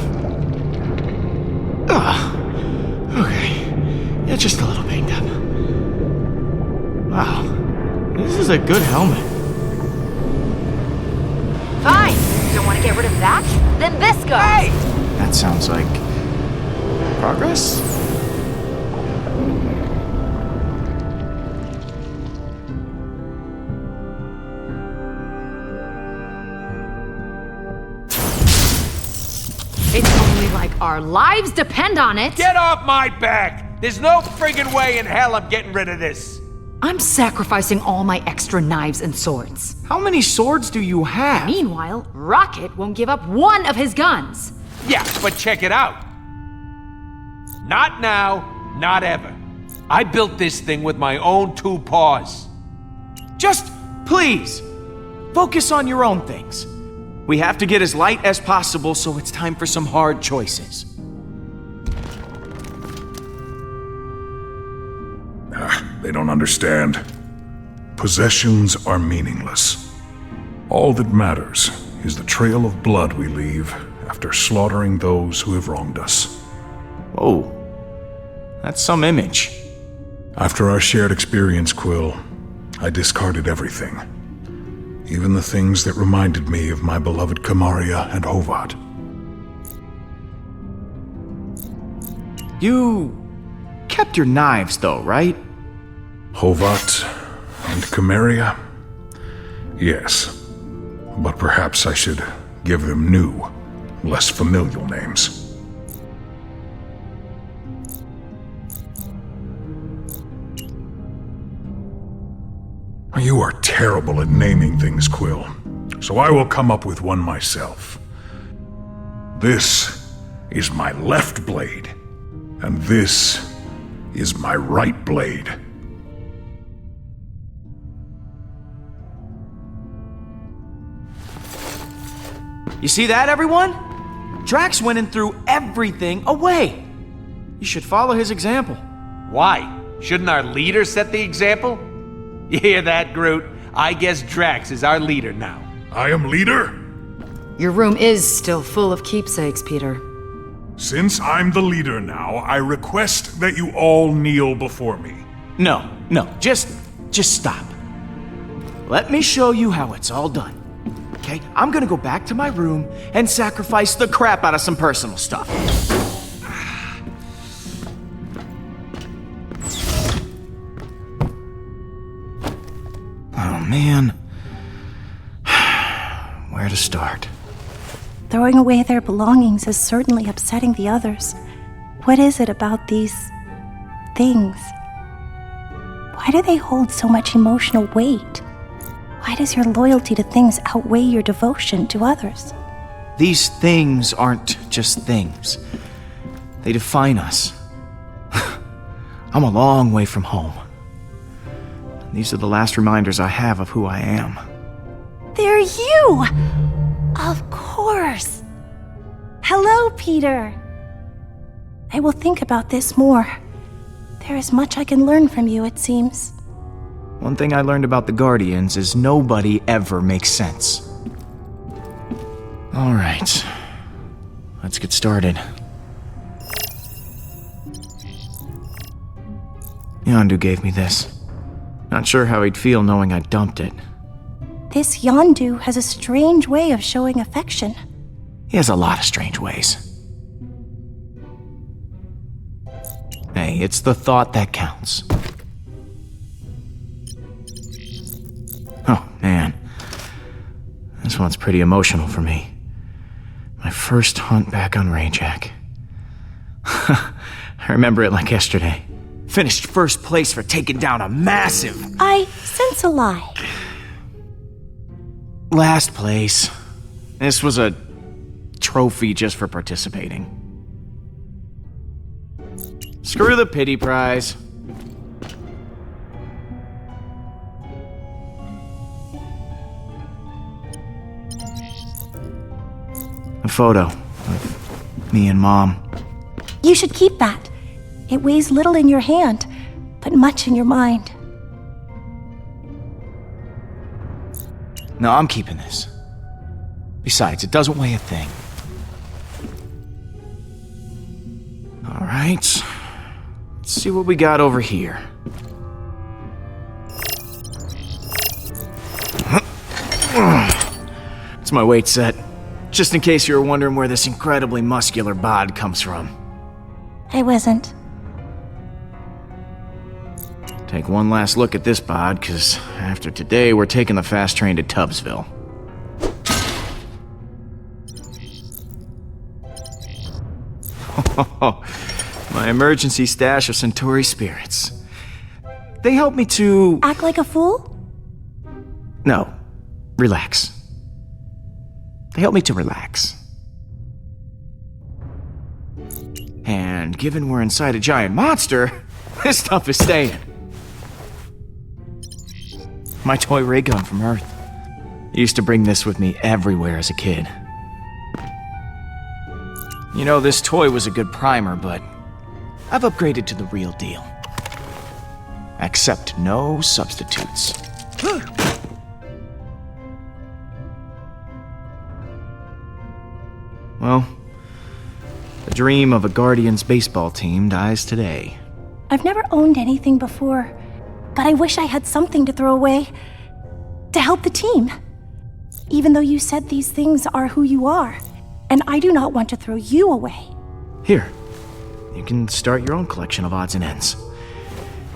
Okay. Yeah, just a little banged up. Wow. This is a good helmet. Fine. Don't want to get rid of that? Then this goes. Hey! That sounds like progress? It's only like our lives depend on it. Get off my back! There's no friggin' way in hell I'm getting rid of this. I'm sacrificing all my extra knives and swords. How many swords do you have? Meanwhile, Rocket won't give up one of his guns. Yeah, but check it out. Not now, not ever. I built this thing with my own 2 paws. Just, please, focus on your own things. We have to get as light as possible, so it's time for some hard choices. They don't understand. Possessions are meaningless. All that matters is the trail of blood we leave after slaughtering those who have wronged us. Whoa. That's some image. After our shared experience, Quill, I discarded everything. Even the things that reminded me of my beloved Kamaria and Hovat. You kept your knives, though, right? Hovat and Kamaria? Yes. But perhaps I should give them new, less familial names. You are terrible at naming things, Quill, so I will come up with one myself. This is my left blade, and this is my right blade. You see that, everyone? Drax went and threw everything away. You should follow his example. Why? Shouldn't our leader set the example? You hear that, Groot? I guess Drax is our leader now. I am leader? Your room is still full of keepsakes, Peter. Since I'm the leader now, I request that you all kneel before me. No, just stop. Let me show you how it's all done. Okay, I'm gonna go back to my room and sacrifice the crap out of some personal stuff. Oh man. Where to start? Throwing away their belongings is certainly upsetting the others. What is it about these things? Why do they hold so much emotional weight? Why does your loyalty to things outweigh your devotion to others? These things aren't just things. They define us. I'm a long way from home. These are the last reminders I have of who I am. They're you! Of course. Hello, Peter. I will think about this more. There is much I can learn from you, it seems. One thing I learned about the Guardians is nobody ever makes sense. All right, let's get started. Yondu gave me this. Not sure how he'd feel knowing I dumped it. This Yondu has a strange way of showing affection. He has a lot of strange ways. Hey, it's the thought that counts. Oh, man. This one's pretty emotional for me. My first hunt back on Rayjack. I remember it like yesterday. Finished first place for taking down a massive... I sense a lie. Last place. This was a trophy just for participating. Screw the pity prize. A photo of me and Mom. You should keep that. It weighs little in your hand, but much in your mind. No, I'm keeping this. Besides, it doesn't weigh a thing. All right. Let's see what we got over here. It's my weight set. Just in case you were wondering where this incredibly muscular bod comes from. I wasn't. Take one last look at this bod, because after today, we're taking the fast train to Tubbsville. My emergency stash of Centauri spirits. They help me to... Act like a fool? No. Relax. They help me to relax. And given we're inside a giant monster, this stuff is staying. My toy ray gun from Earth. I used to bring this with me everywhere as a kid. You know, this toy was a good primer, but I've upgraded to the real deal. Accept no substitutes. Well, the dream of a Guardians baseball team dies today. I've never owned anything before, but I wish I had something to throw away to help the team. Even though you said these things are who you are, and I do not want to throw you away. Here, you can start your own collection of odds and ends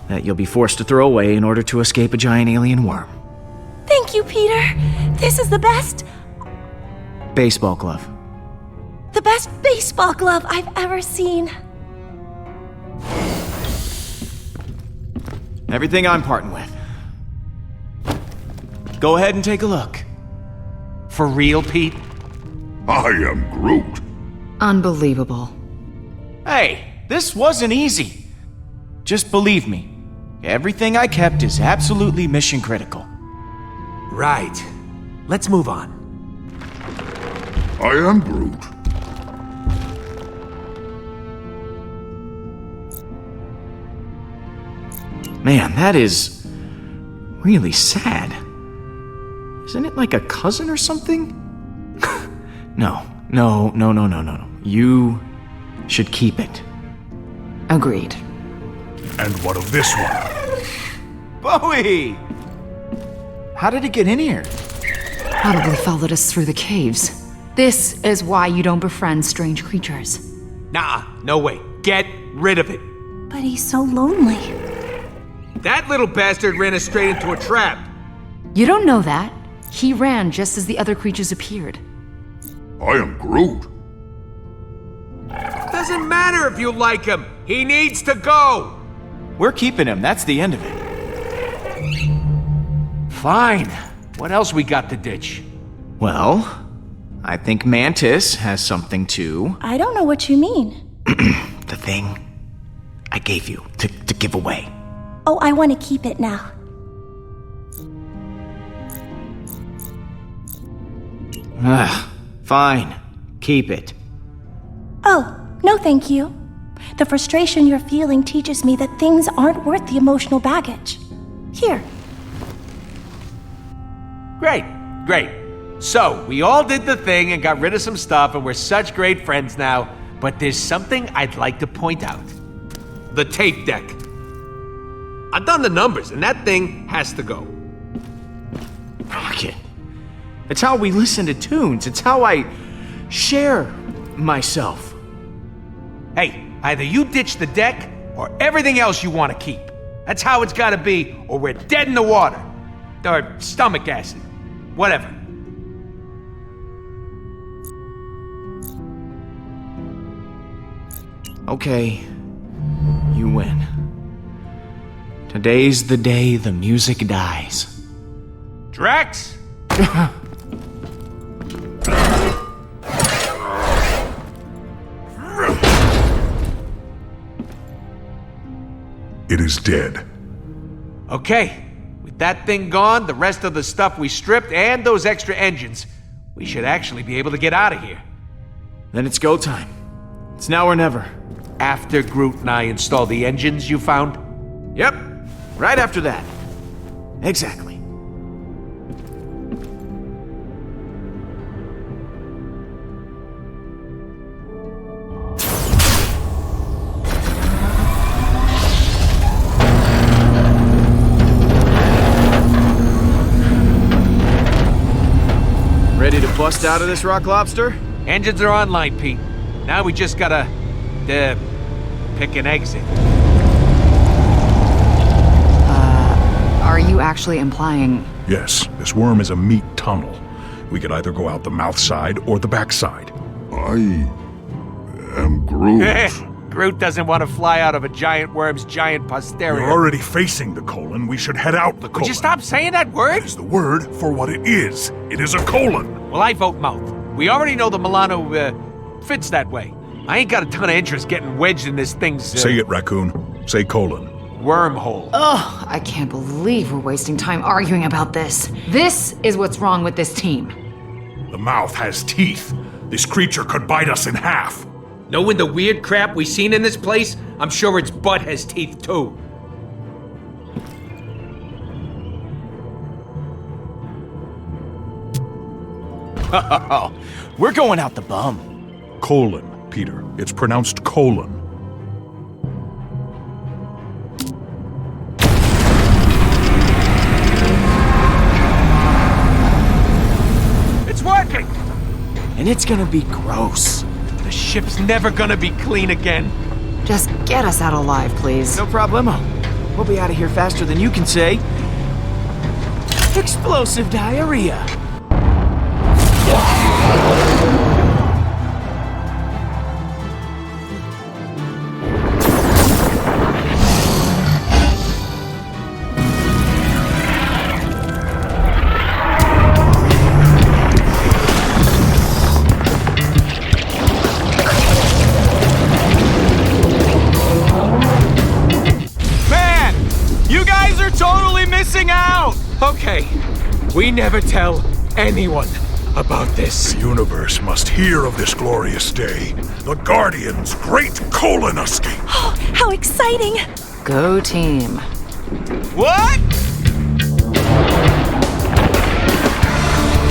that you'll be forced to throw away in order to escape a giant alien worm. Thank you, Peter. This is the best... Baseball glove. The best baseball glove I've ever seen. Everything I'm parting with. Go ahead and take a look. For real, Pete? I am Groot. Unbelievable. Hey, this wasn't easy. Just believe me, everything I kept is absolutely mission critical. Right. Let's move on. I am Groot. Man, that is really sad. Isn't it like a cousin or something? No. You should keep it. Agreed. And what of this one? Bowie! How did it get in here? Probably followed us through the caves. This is why you don't befriend strange creatures. Nah, no way. Get rid of it. But he's so lonely. That little bastard ran us straight into a trap. You don't know that. He ran just as the other creatures appeared. I am Groot. Doesn't matter if you like him. He needs to go. We're keeping him, that's the end of it. Fine. What else we got to ditch? Well, I think Mantis has something to... I don't know what you mean. The thing I gave you to give away. Oh, I want to keep it now. Fine. Keep it. Oh, no thank you. The frustration you're feeling teaches me that things aren't worth the emotional baggage. Here. Great. So, we all did the thing and got rid of some stuff, and we're such great friends now. But there's something I'd like to point out. The tape deck. I've done the numbers, and that thing has to go. Rocket. It's how we listen to tunes. It's how I share myself. Hey, either you ditch the deck, or everything else you want to keep. That's how it's gotta be, or we're dead in the water. Or stomach acid. Whatever. Okay, you win. Today's the day the music dies. Drax? It is dead. Okay, with that thing gone, the rest of the stuff we stripped, and those extra engines, we should actually be able to get out of here. Then it's go time. It's now or never. After Groot and I install the engines you found? Yep, right after that. Exactly. Ready to bust out of this, Rock Lobster? Engines are online, Pete. Now we just gotta, pick an exit. Are you actually implying... Yes, this worm is a meat tunnel. We could either go out the mouth side or the back side. I am Groot. Groot doesn't want to fly out of a giant worm's giant posterior. We're already facing the colon. We should head out the colon. Would you stop saying that word? That is the word for what it is. It is a colon. Well, I vote mouth. We already know the Milano, fits that way. I ain't got a ton of interest getting wedged in this thing's... Say it, raccoon. Say colon. Wormhole. Ugh, I can't believe we're wasting time arguing about this. This is what's wrong with this team. The mouth has teeth. This creature could bite us in half. Knowing the weird crap we seen in this place, I'm sure its butt has teeth too. We're going out the bum. Colon, Peter. It's pronounced colon. It's working! And it's gonna be gross. The ship's never gonna be clean again. Just get us out alive, please. No problemo. We'll be out of here faster than you can say. Explosive diarrhea. Totally missing out! Okay, we never tell anyone about this. The universe must hear of this glorious day. The Guardian's great colon escape. Oh, how exciting! Go team. What?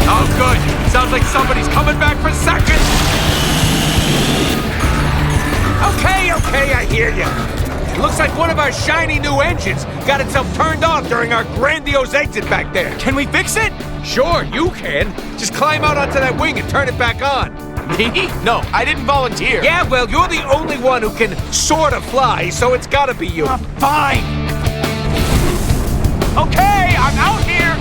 Oh, good. Sounds like somebody's coming back for seconds. Okay, I hear you. Looks like one of our shiny new engines got itself turned off during our grandiose exit back there. Can we fix it? Sure, you can. Just climb out onto that wing and turn it back on. Me? No, I didn't volunteer. Yeah, well, you're the only one who can sort of fly, so it's gotta be you. Fine. Okay, I'm out here.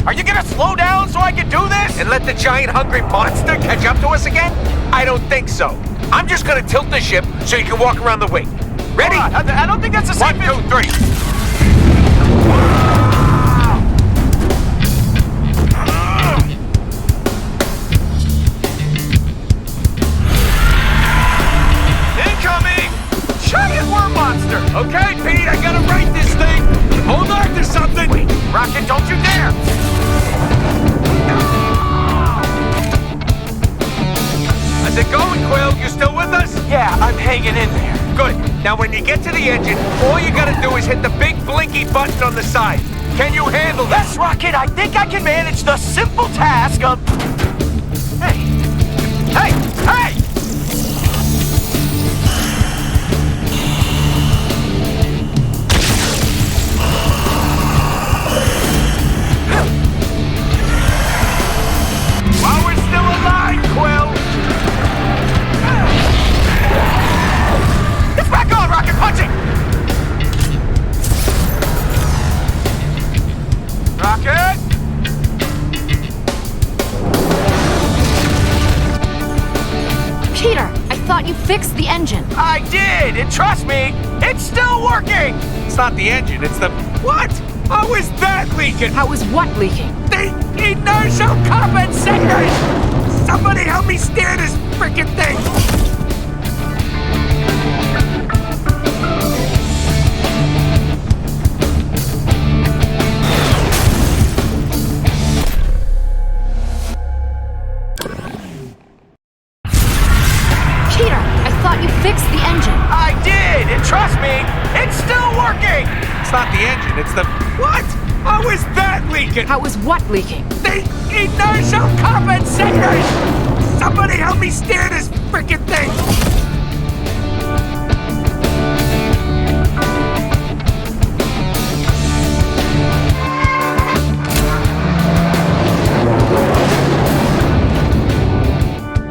Are you gonna slow down so I can do this? And let the giant hungry monster catch up to us again? I don't think so. I'm just gonna tilt the ship so you can walk around the wing. Ready? I don't think that's a safe... 1, 2, 3. Incoming! Giant worm monster! Okay, Pete, I gotta right this thing. Hold on to something. Wait, Rocket, don't you dare! How's it going, Quill? You still with us? Yeah, I'm hanging in there. Good. Now when you get to the engine, all you gotta do is hit the big blinky button on the side. Can you handle that? Yes, Rocket, I think I can manage the simple task of... Hey! Hey! Hey! While we're still alive, Quill! It's back on, Rocket, punching! Rocket! Peter, I thought you fixed the engine. I did, and trust me, it's still working! It's not the engine, it's the... What? How is that leaking? How is what leaking? The inertial compensators! Somebody help me steer this frickin' thing! Peter, I thought you fixed the engine. I did, and trust me, it's still working! It's not the engine, it's the... What? How is that leaking? How is what leaking? The inertial compensators! Somebody help me steer this frickin' thing!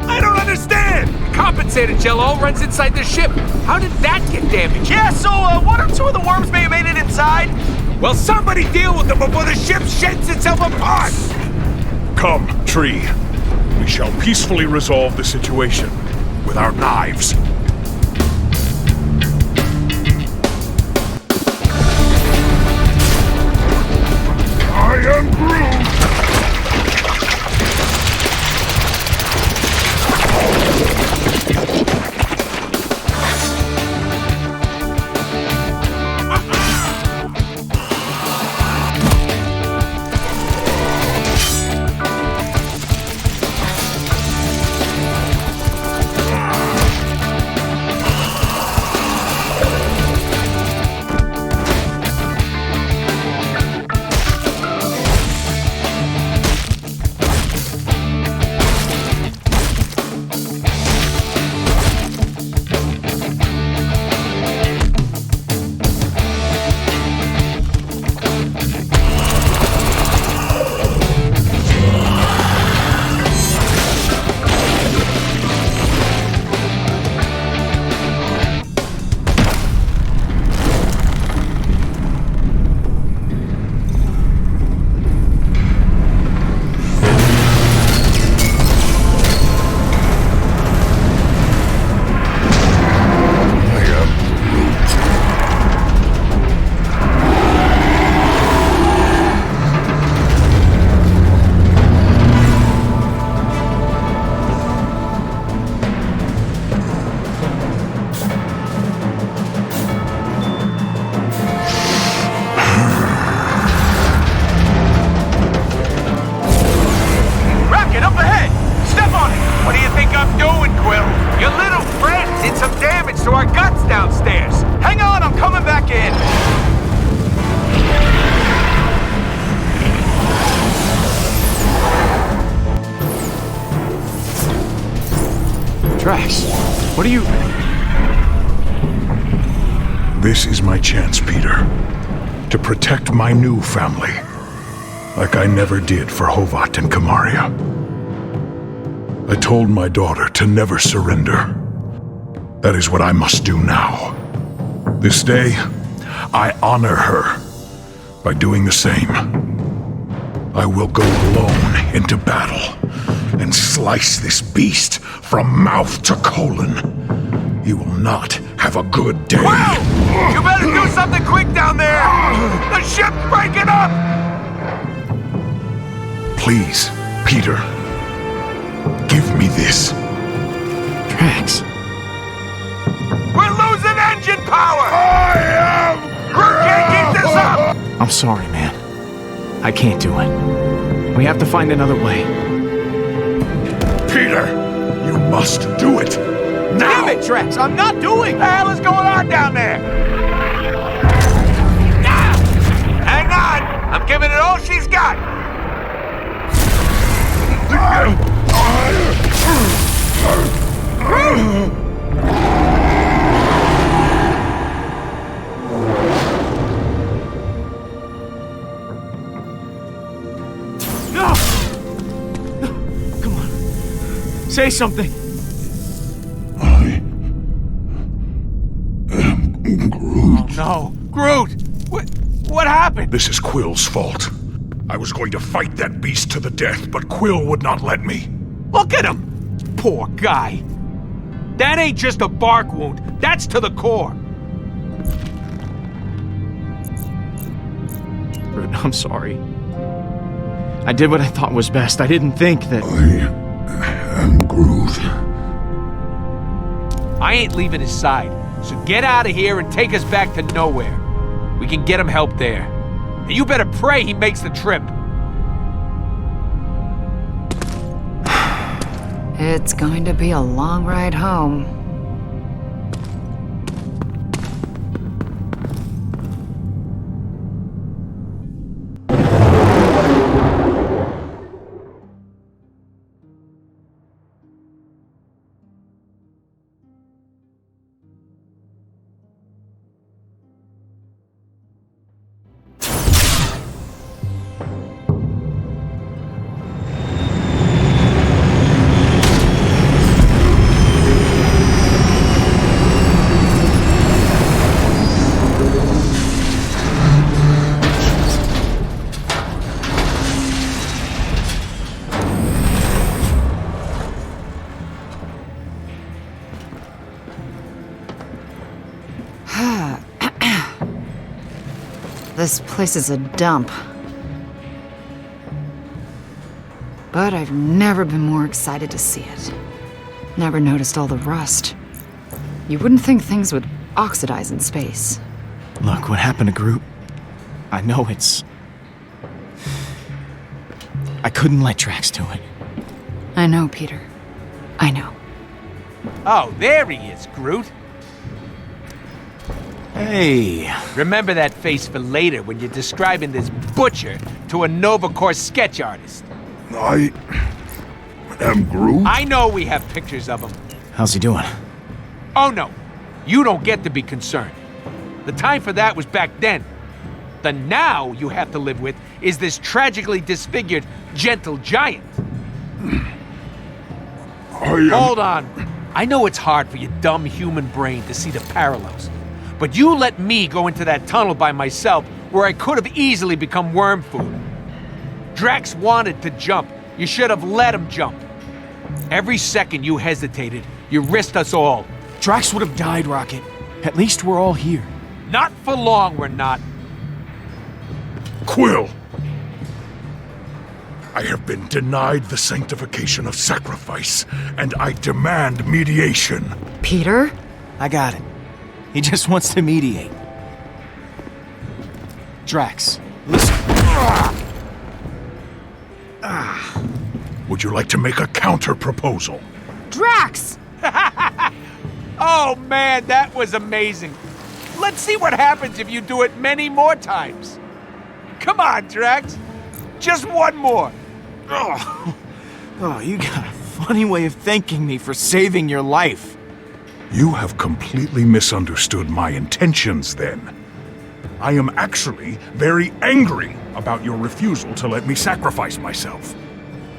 I don't understand! The compensator gel all runs inside the ship. How did that get damaged? Yeah, so one or two of the worms may have made it inside. Well, somebody deal with them before the ship sheds itself apart! Come, Tree. We shall peacefully resolve the situation with our knives. I am Groot! Drax, what are you... This is my chance, Peter, to protect my new family, like I never did for Hovat and Kamaria. I told my daughter to never surrender. That is what I must do now. This day, I honor her by doing the same. I will go alone into battle and slice this beast from mouth to colon. You will not have a good day. Wow! You better do something quick down there! The ship's breaking up! Please, Peter, give me this. Drax. We're losing engine power! I am... Groot can't keep this up! I'm sorry, man. I can't do it. We have to find another way. Peter, you must do it. Now! it, Drex! I'm not doing it! What the hell is going on down there? Ah! Hang on! I'm giving it all she's got! No! Come on. Say something. I am Groot. No. Groot! What happened? This is Quill's fault. I was going to fight that beast to the death, but Quill would not let me. Look at him! Poor guy. That ain't just a bark wound. That's to the core. I'm sorry. I did what I thought was best. I didn't think that... I am Groot. I ain't leaving his side. So get out of here and take us back to nowhere. We can get him help there. And you better pray he makes the trip. It's going to be a long ride home. This place is a dump. But I've never been more excited to see it. Never noticed all the rust. You wouldn't think things would oxidize in space. Look, what happened to Groot? I know it's... I couldn't let Drax do it. I know, Peter. I know. Oh, there he is, Groot. Hey. Remember that face for later when you're describing this butcher to a Nova Corps sketch artist. I am Groot. I know we have pictures of him. How's he doing? Oh no, you don't get to be concerned. The time for that was back then. The now you have to live with is this tragically disfigured, gentle giant. Hold on. I know it's hard for your dumb human brain to see the parallels. But you let me go into that tunnel by myself where I could have easily become worm food. Drax wanted to jump. You should have let him jump. Every second you hesitated, you risked us all. Drax would have died, Rocket. At least we're all here. Not for long, we're not. Quill! I have been denied the sanctification of sacrifice, and I demand mediation. Peter? I got it. He just wants to mediate. Drax, listen. Would you like to make a counter-proposal? Drax! Oh man, that was amazing. Let's see what happens if you do it many more times. Come on, Drax. Just one more. Oh, you got a funny way of thanking me for saving your life. You have completely misunderstood my intentions, then. I am actually very angry about your refusal to let me sacrifice myself.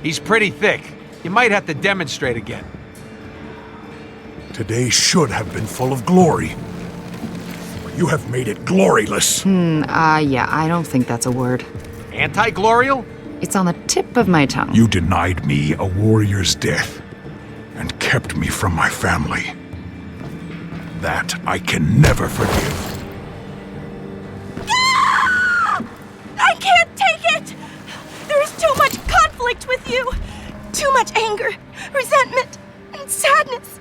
He's pretty thick. You might have to demonstrate again. Today should have been full of glory. You have made it gloryless. Yeah, I don't think that's a word. Anti-glorial? It's on the tip of my tongue. You denied me a warrior's death and kept me from my family. That I can never forgive. I can't take it! There is too much conflict with you! Too much anger, resentment, and sadness.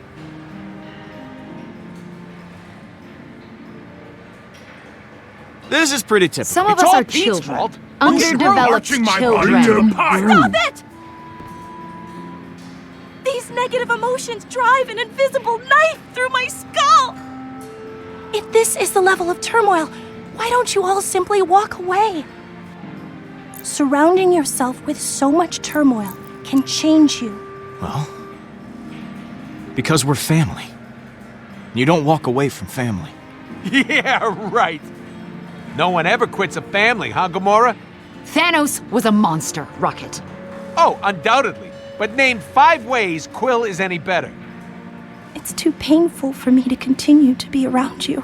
This is pretty typical. Some of It's us all are Pete's children. fault. Underdeveloped Marching my body to children. the pyre. Stop it! These negative emotions drive an invisible knife through my skull. If this is the level of turmoil, why don't you all simply walk away? Surrounding yourself with so much turmoil can change you. Well, because we're family. You don't walk away from family. Yeah, right. No one ever quits a family, huh, Gamora? Thanos was a monster, Rocket. Oh, undoubtedly. But name 5 ways Quill is any better. It's too painful for me to continue to be around you.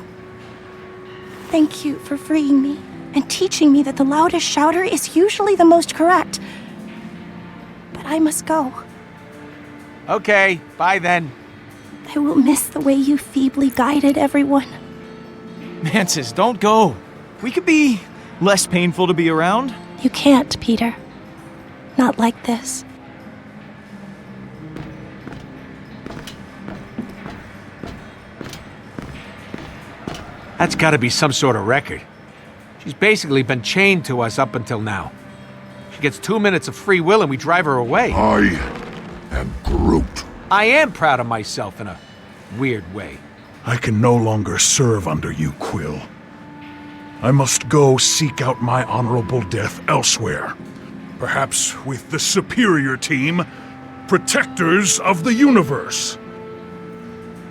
Thank you for freeing me and teaching me that the loudest shouter is usually the most correct. But I must go. Okay, bye then. I will miss the way you feebly guided everyone. Mantis, don't go. We could be less painful to be around. You can't, Peter. Not like this. That's gotta be some sort of record. She's basically been chained to us up until now. She gets 2 minutes of free will and we drive her away. I am Groot. I am proud of myself in a weird way. I can no longer serve under you, Quill. I must go seek out my honorable death elsewhere. Perhaps with the superior team, Protectors of the Universe.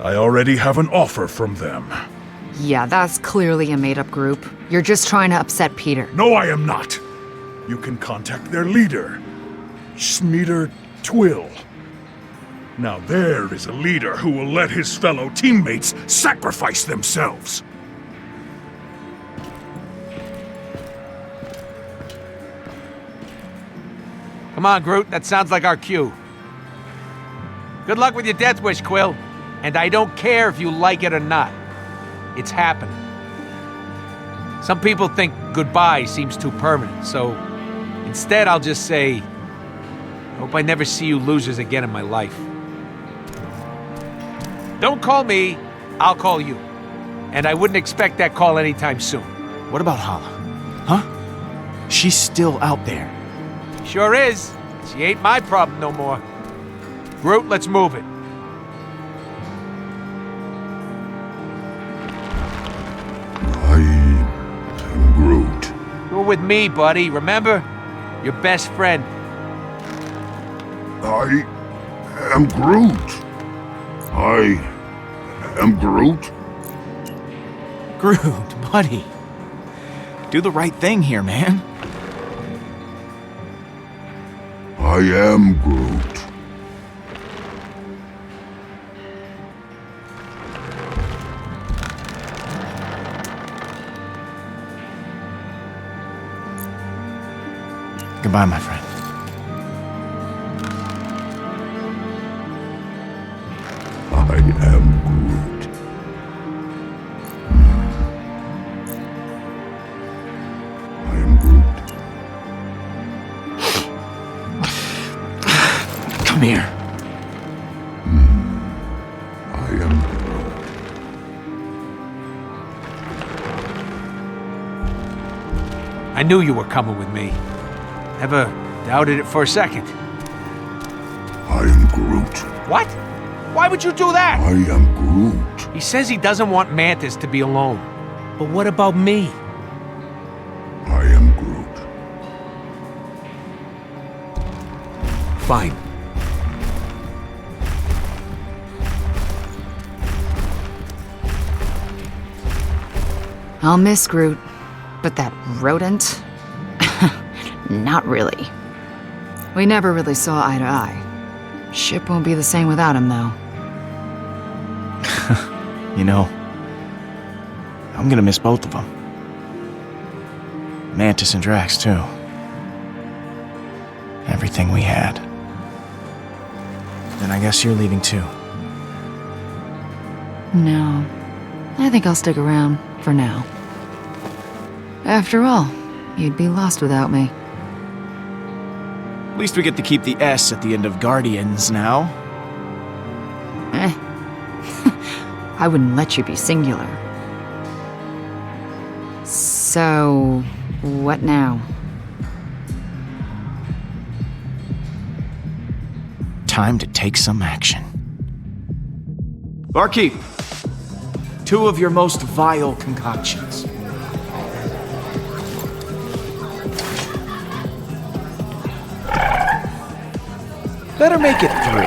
I already have an offer from them. Yeah, that's clearly a made-up group. You're just trying to upset Peter. No, I am not. You can contact their leader, Smeater Twill. Now there is a leader who will let his fellow teammates sacrifice themselves. Come on, Groot, that sounds like our cue. Good luck with your death wish, Quill. And I don't care if you like it or not. It's happening. Some people think goodbye seems too permanent, so instead I'll just say, I hope I never see you losers again in my life. Don't call me, I'll call you. And I wouldn't expect that call anytime soon. What about Hala? Huh? She's still out there. Sure is. She ain't my problem no more. Groot, let's move it. I am Groot. You're with me, buddy, remember? Your best friend. I am Groot. I am Groot. Groot, buddy. Do the right thing here, man. I am Groot. Goodbye, my friend. I am Groot. I am Groot. Come here. I am Groot. I knew you were coming with me. Never doubted it for a second. I am Groot. What? Why would you do that? I am Groot. He says he doesn't want Mantis to be alone. But what about me? I am Groot. Fine. I'll miss Groot, but that rodent? Not really. We never really saw eye to eye. Ship won't be the same without him, though. You know, I'm gonna miss both of them. Mantis and Drax, too. Everything we had. Then I guess you're leaving, too. No. I think I'll stick around, for now. After all, you'd be lost without me. At least we get to keep the S at the end of Guardians now. I wouldn't let you be singular. So, what now? time to take some action. Barkeep, 2 of your most vile concoctions. Better make it 3.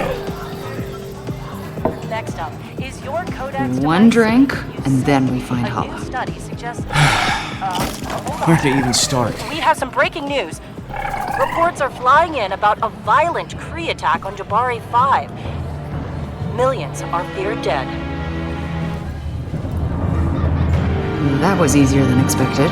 Next up, is your codex One device drink, used? and then we find A new Hala. study suggests... Where to even start? We have some breaking news. Reports are flying in about a violent Kree attack on Jabari 5. Millions are feared dead. That was easier than expected.